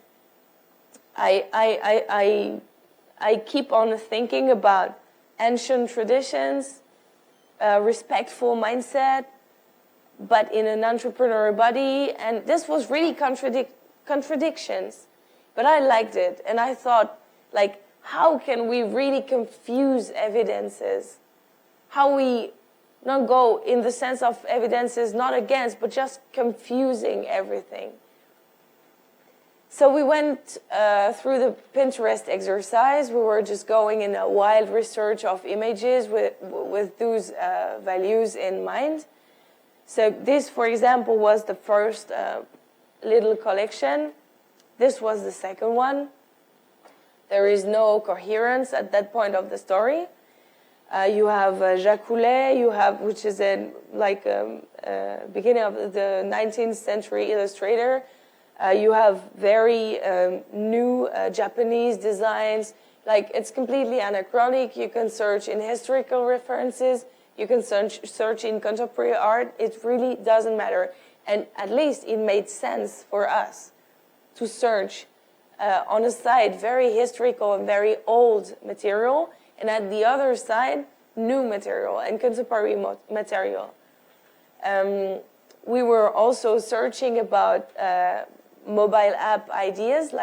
I keep on thinking about ancient traditions, respectful mindset, but in an entrepreneur body. And this was really contradictions. But I liked it. And I thought, like, how can we really confuse evidences? How we not go in the sense of evidences, not against, but just confusing everything. So we went through the Pinterest exercise. We were just going in a wild research of images with those values in mind. So this, for example, was the first little collection. This was the second one. There is no coherence at that point of the story. You have Jacques Coulet, which is beginning of the 19th century illustrator. You have very new Japanese designs. Like, it's completely anachronic. You can search in historical references. You can search in contemporary art. It really doesn't matter. And at least it made sense for us to search on a side very historical and very old material, and at the other side, new material and contemporary material. We were also searching about mobile app ideas,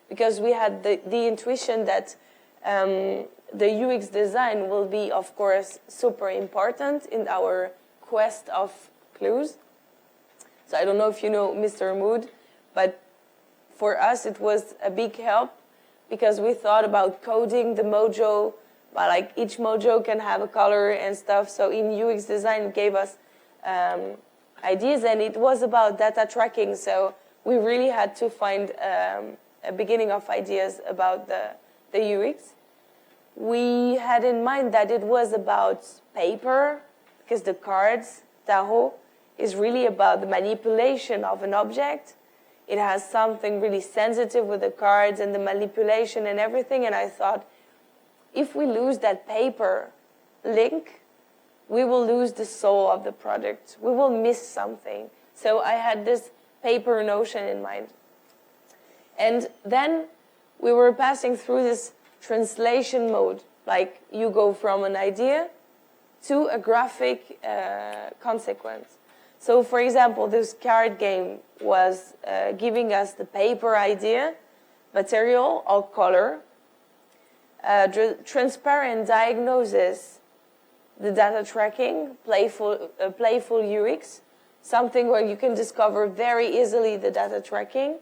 because we had the intuition that the UX design will be, of course, super important in our quest of clues. So I don't know if you know Mr. Mood, but for us it was a big help because we thought about coding the mojo, but each mojo can have a color and stuff. So in UX design it gave us ideas, and it was about data tracking. So we really had to find a beginning of ideas about the UX. We had in mind that it was about paper, because the cards, tarot, is really about the manipulation of an object. It has something really sensitive with the cards and the manipulation and everything. And I thought, if we lose that paper link, we will lose the soul of the product. We will miss something. So I had this paper notion in mind. And then we were passing through this translation mode. Like you go from an idea to a graphic consequence. So for example, this card game was giving us the paper idea, material or color, transparent diagnosis, the data tracking, playful UX, something where you can discover very easily the data tracking.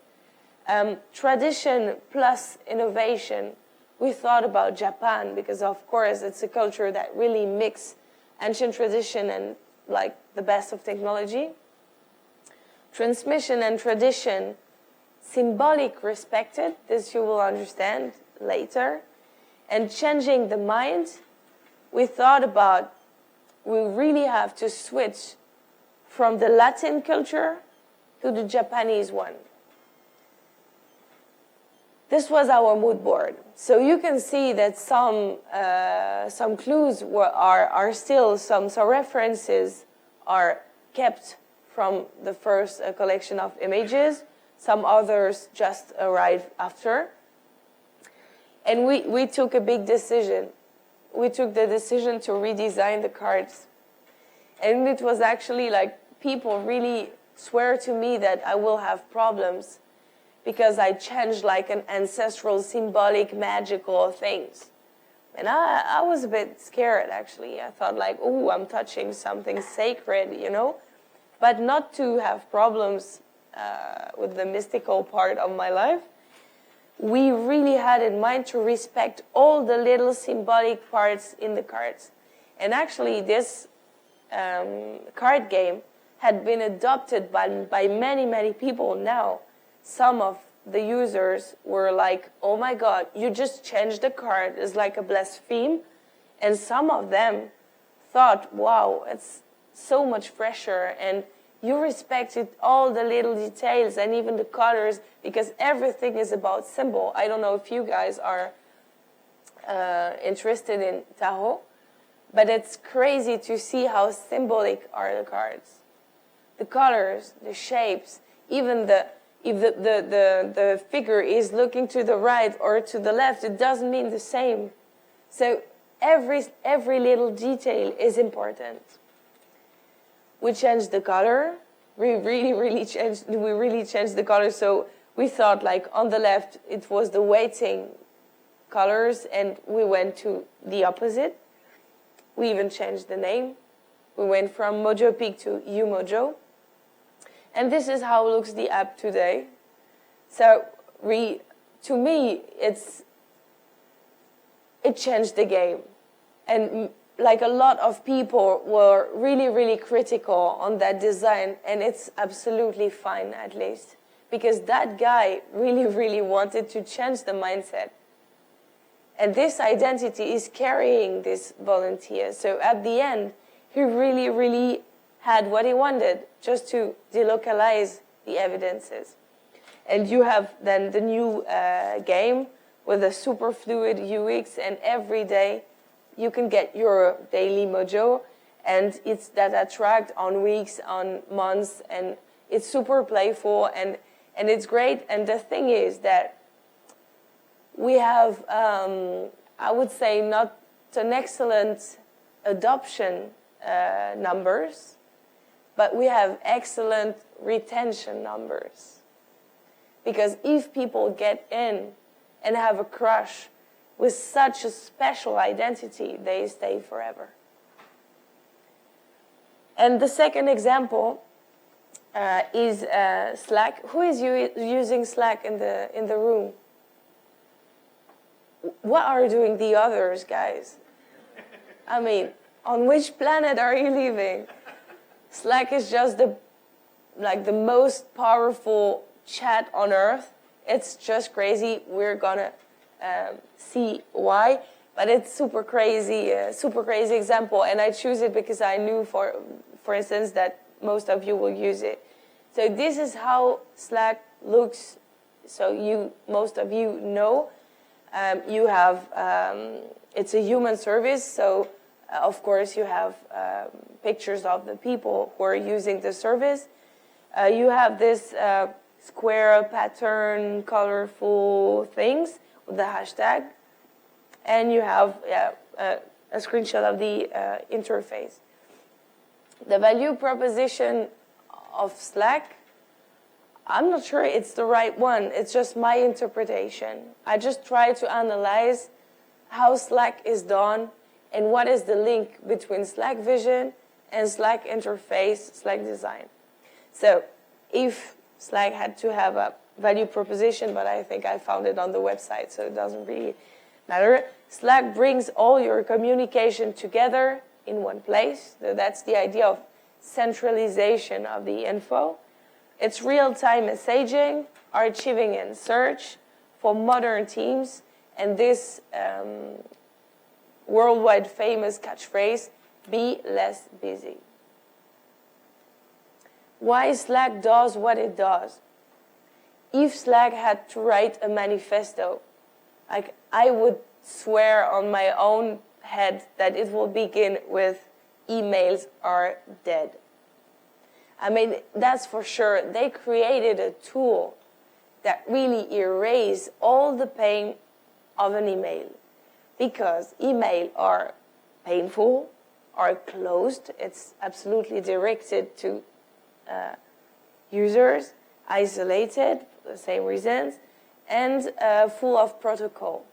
Tradition plus innovation. We thought about Japan because, of course, it's a culture that really mix ancient tradition and like the best of technology. Transmission and tradition, symbolic respected. This you will understand later. And changing the mind, we thought about we really have to switch from the Latin culture to the Japanese one. This was our mood board. So you can see that some clues are still, some references are kept from the first collection of images. Some others just arrived after. And we took a big decision. We took the decision to redesign the cards. And it was actually like people really swear to me that I will have problems because I changed like an ancestral, symbolic, magical things. And I was a bit scared, actually. I thought like, oh, I'm touching something sacred, you know? But not to have problems with the mystical part of my life. We really had in mind to respect all the little symbolic parts in the cards. And actually, this card game had been adopted by many, many people now. Some of the users were like, oh my God, you just changed the card. It's like a blaspheme. And some of them thought, wow, it's so much fresher. And you respected all the little details and even the colors because everything is about symbol. I don't know if you guys are interested in tarot, but it's crazy to see how symbolic are the cards. The colors, the shapes, even if the figure is looking to the right or to the left, it doesn't mean the same. So every little detail is important. We changed the color. We really changed the color. So we thought like on the left it was the waiting colors, and we went to the opposite. We even changed the name. We went from Mojo Peak to Yumojo. And this is how looks the app today. So to me, it changed the game. And like a lot of people were really critical on that design, and it's absolutely fine at least. Because that guy really wanted to change the mindset. And this identity is carrying this volunteer. So at the end, he really had what he wanted, just to delocalize the evidences. And you have then the new game with a super fluid UX, and every day you can get your daily mojo, and it's data tracked on weeks, on months, and it's super playful, and it's great. And the thing is that we have, I would say, not an excellent adoption numbers, but we have excellent retention numbers. Because if people get in and have a crush with such a special identity, they stay forever. And the second example is Slack. Who is using Slack in the room? What are doing the others, guys? I mean, on which planet are you living? Slack is just the most powerful chat on earth. It's just crazy. We're gonna see why, but it's super crazy example. And I choose it because I knew, for instance, that most of you will use it. So this is how Slack looks. So most of you know, you have, it's a human service, so of course you have pictures of the people who are using the service. You have this square pattern, colorful things with the hashtag, and you have a screenshot of the interface. The value proposition of Slack, I'm not sure it's the right one. It's just my interpretation. I just try to analyze how Slack is done and what is the link between Slack vision and Slack interface, Slack design. So if Slack had to have a value proposition, but I think I found it on the website, so it doesn't really matter. Slack brings all your communication together in one place. So that's the idea of centralization of the info. It's real-time messaging, archiving and search for modern teams, and this worldwide famous catchphrase, be less busy. Why Slack does what it does? If Slack had to write a manifesto, like I would swear on my own head that it will begin with emails are dead. I mean, that's for sure. They created a tool that really erased all the pain of an email, because email are painful, are closed. It's absolutely directed to users, isolated for the same reasons, and full of protocol.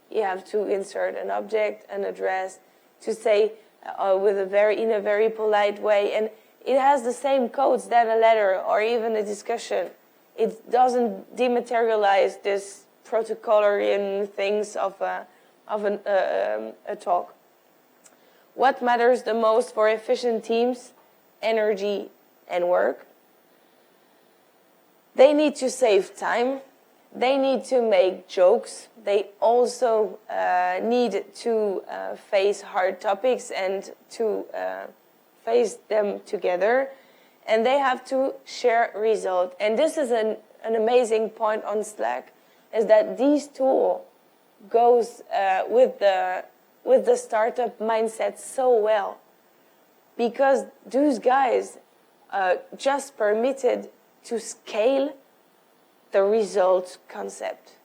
You have to insert an object, an address, to say in a very polite way, and it has the same codes than a letter or even a discussion. It doesn't dematerialize this protocolarian things of a talk. What matters the most for efficient teams? Energy and work. They need to save time. They need to make jokes. They also need to face hard topics and to face them together. And they have to share results. And this is an amazing point on Slack, is that this tool goes with the startup mindset so well, because those guys just permitted to scale the result concept.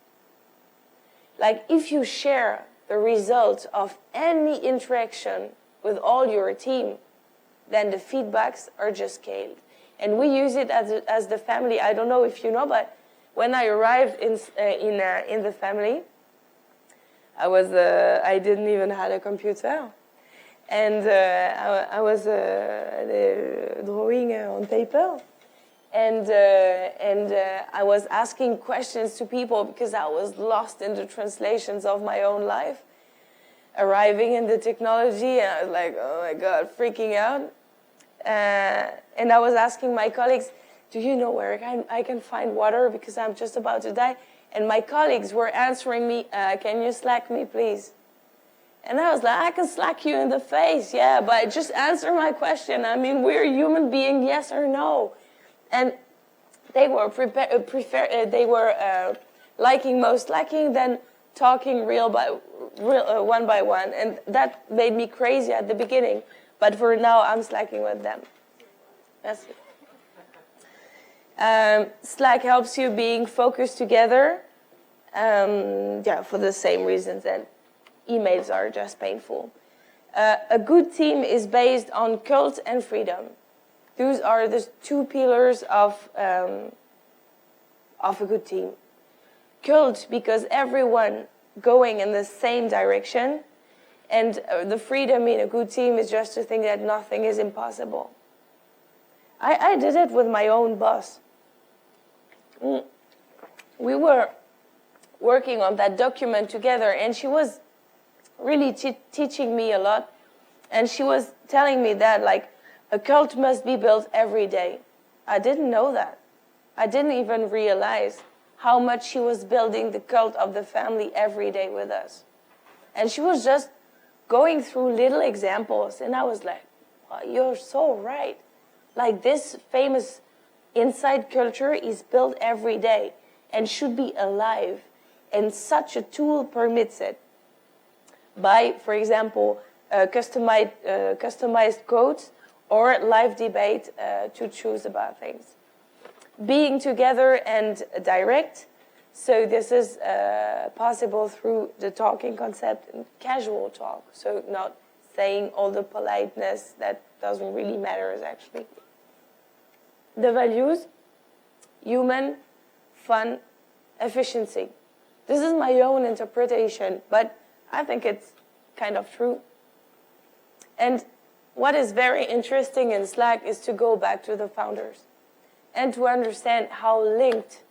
Like if you share the result of any interaction with all your team, then the feedbacks are just scaled. And we use it as the family. I don't know if you know, but when I arrived in the family, I didn't even have a computer, and I was drawing on paper, and I was asking questions to people because I was lost in the translations of my own life, arriving in the technology, and I was like, oh my God, freaking out. And I was asking my colleagues, do you know where I can find water because I'm just about to die? And my colleagues were answering me, can you Slack me, please? And I was like, I can Slack you in the face, yeah, but just answer my question. I mean, we're human beings, yes or no? And they were liking most Slacking, then talking one by one. And that made me crazy at the beginning. But for now, I'm Slacking with them. That's it. Slack helps you being focused together, for the same reasons, and emails are just painful. A good team is based on cult and freedom. Those are the two pillars of a good team. Cult, because everyone going in the same direction, and the freedom in a good team is just to think that nothing is impossible. I did it with my own boss. We were working on that document together, and she was really teaching me a lot. And she was telling me that, like, a cult must be built every day. I didn't know that. I didn't even realize how much she was building the cult of the family every day with us. And she was just going through little examples, and I was like, oh, you're so right. like this famous inside culture is built every day and should be alive, and such a tool permits it by, for example, customized codes or live debate to choose about things. Being together and direct, so this is possible through the talking concept and casual talk, so not saying all the politeness that doesn't really matter actually. The values, human, fun, efficiency. This is my own interpretation, but I think it's kind of true. And what is very interesting in Slack is to go back to the founders and to understand how linked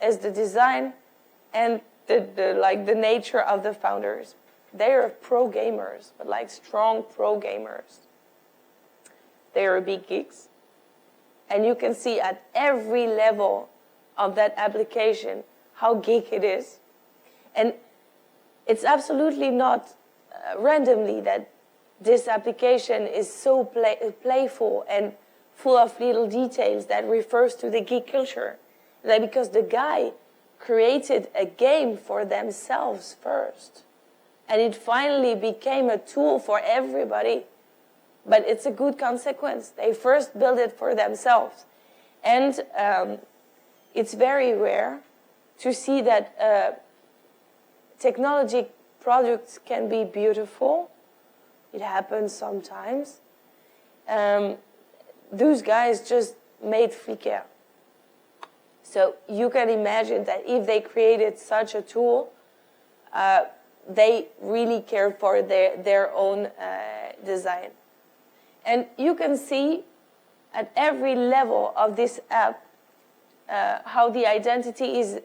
is the design and the nature of the founders. They are pro gamers, but like strong pro gamers. They are big geeks. And you can see at every level of that application how geek it is. And it's absolutely not randomly that this application is so playful and full of little details that refers to the geek culture. Like, because the guy created a game for themselves first. And it finally became a tool for everybody. But it's a good consequence. They first built it for themselves. And it's very rare to see that technology products can be beautiful. It happens sometimes. Those guys just made Flickr. So you can imagine that if they created such a tool, they really cared for their own design. And you can see at every level of this app how the identity is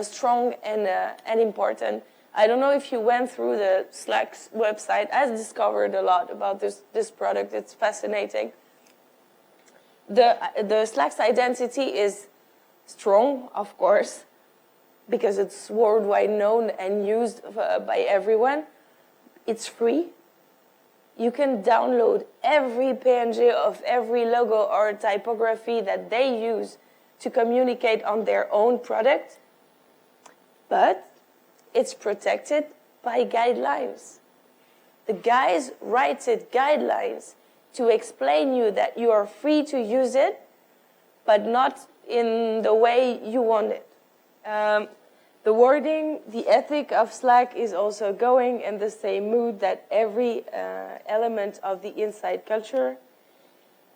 strong and important. I don't know if you went through the Slack's website. I've discovered a lot about this product. It's fascinating. The Slack's identity is strong, of course, because it's worldwide known and used by everyone. It's free. You can download every PNG of every logo or typography that they use to communicate on their own product, but it's protected by guidelines. The guys write guidelines to explain you that you are free to use it, but not in the way you want it. The wording, the ethic of Slack is also going in the same mood that every element of the inside culture.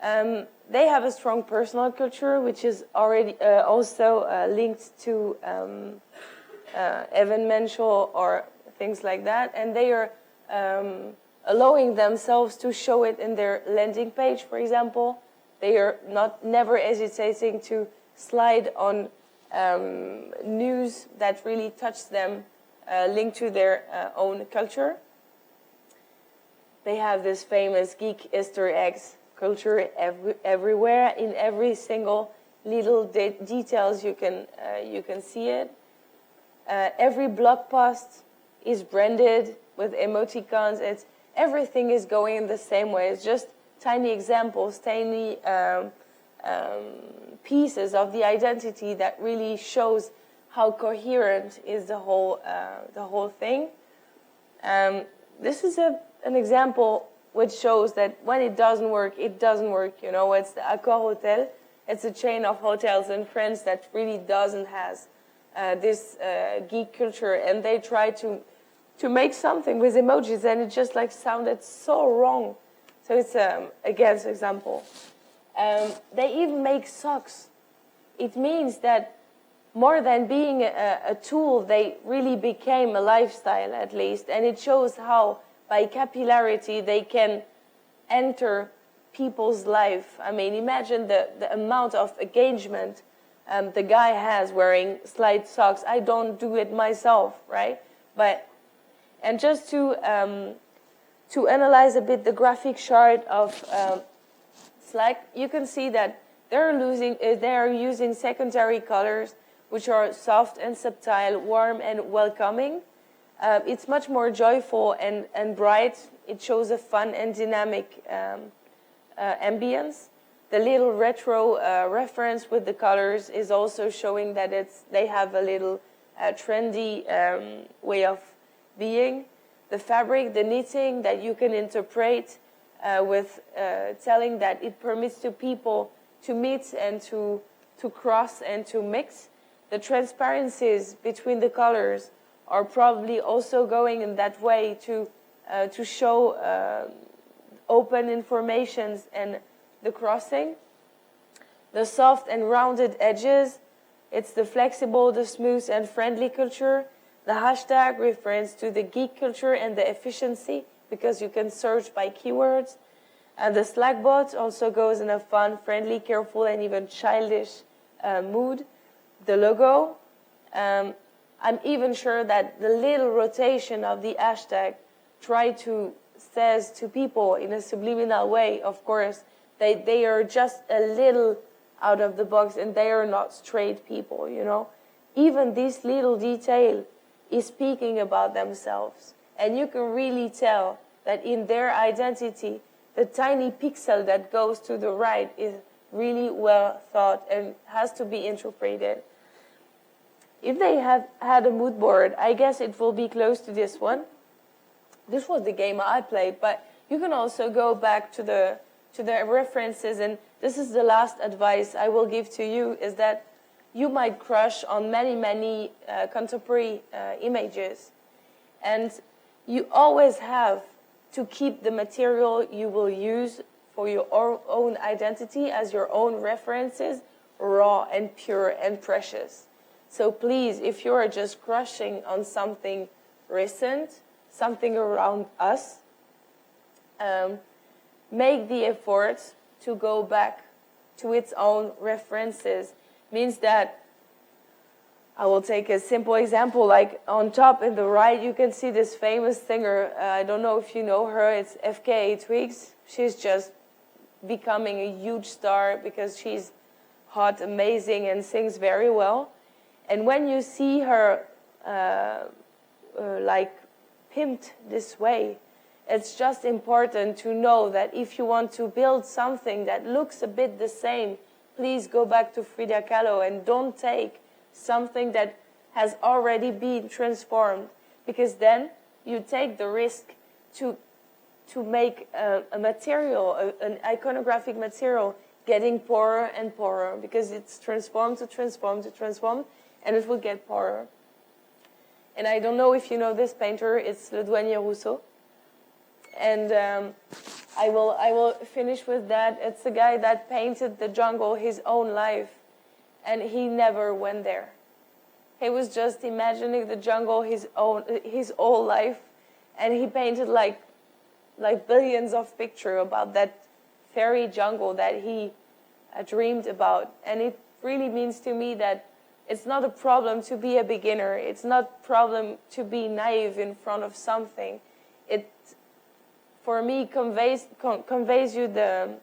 They have a strong personal culture, which is already also linked to Evan Menschel or things like that, and they are allowing themselves to show it in their landing page, for example. They are never hesitating to slide on news that really touch them, linked to their own culture. They have this famous geek Easter eggs culture everywhere. In every single little details you can see it. Every blog post is branded with emoticons. Everything is going in the same way. It's just tiny examples, tiny pieces of the identity that really shows how coherent is the whole thing. This is an example which shows that when it doesn't work, it doesn't work. You know, it's the Accor Hotel. It's a chain of hotels in France that really doesn't has this geek culture, and they try to make something with emojis, and it just like sounded so wrong. So it's again an example. They even make socks. It means that more than being a tool, they really became a lifestyle, at least. And it shows how, by capillarity, they can enter people's life. I mean, imagine the amount of engagement the guy has wearing slide socks. I don't do it myself, right? And just to analyze a bit the graphic chart of Slack, you can see that they are using secondary colors, which are soft and subtle, warm and welcoming. It's much more joyful and bright. It shows a fun and dynamic ambience. The little retro reference with the colors is also showing that they have a little trendy way of being. The fabric, the knitting that you can interpret with telling that it permits to people to meet and to cross and to mix. The transparencies between the colors are probably also going in that way to show open informations and the crossing. The soft and rounded edges, it's the flexible, the smooth and friendly culture. The hashtag refers to the geek culture and the efficiency, because you can search by keywords. And the Slackbot also goes in a fun, friendly, careful, and even childish mood. The logo, I'm even sure that the little rotation of the hashtag says to people in a subliminal way, of course, they are just a little out of the box and they are not straight people, you know. Even this little detail is speaking about themselves. And you can really tell that in their identity, the tiny pixel that goes to the right is really well thought and has to be interpreted. If they have had a mood board, I guess it will be close to this one. This was the game I played, but you can also go back to the references, and this is the last advice I will give to you, is that you might crush on many contemporary images, and you always have to keep the material you will use for your own identity as your own references raw and pure and precious. So please, if you are just crushing on something recent, something around us, make the effort to go back to its own references. Means that, I will take a simple example, like on top in the right, you can see this famous singer. I don't know if you know her, it's FKA Twigs. She's just becoming a huge star because she's hot, amazing, and sings very well. And when you see her like pimped this way, it's just important to know that if you want to build something that looks a bit the same, please go back to Frida Kahlo and don't take something that has already been transformed, because then you take the risk to make a material, an iconographic material, getting poorer and poorer, because it's transformed to transform to transform, and it will get poorer. And I don't know if you know this painter, it's Le Douanier Rousseau. And I will finish with that. It's a guy that painted the jungle his own life, and he never went there. He was just imagining the jungle his whole life, and he painted like billions of pictures about that fairy jungle that he dreamed about. And it really means to me that it's not a problem to be a beginner. It's not a problem to be naive in front of something. It, for me, conveys you the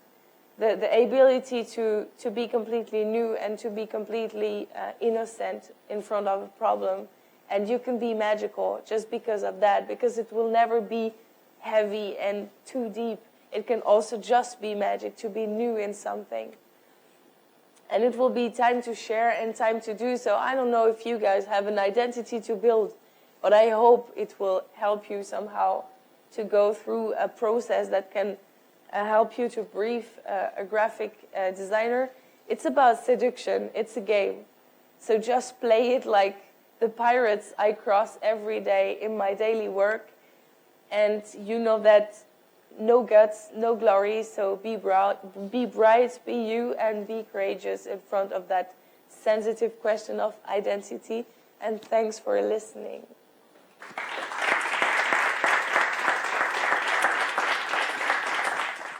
ability to be completely new and to be completely innocent in front of a problem. And you can be magical just because of that, because it will never be heavy and too deep. It can also just be magic, to be new in something. And it will be time to share and time to do so. I don't know if you guys have an identity to build, but I hope it will help you somehow to go through a process that can help you to brief a graphic designer. It's about seduction. It's a game. So just play it like the pirates I cross every day in my daily work. And you know that no guts, no glory, so be bright, be you, and be courageous in front of that sensitive question of identity. And thanks for listening.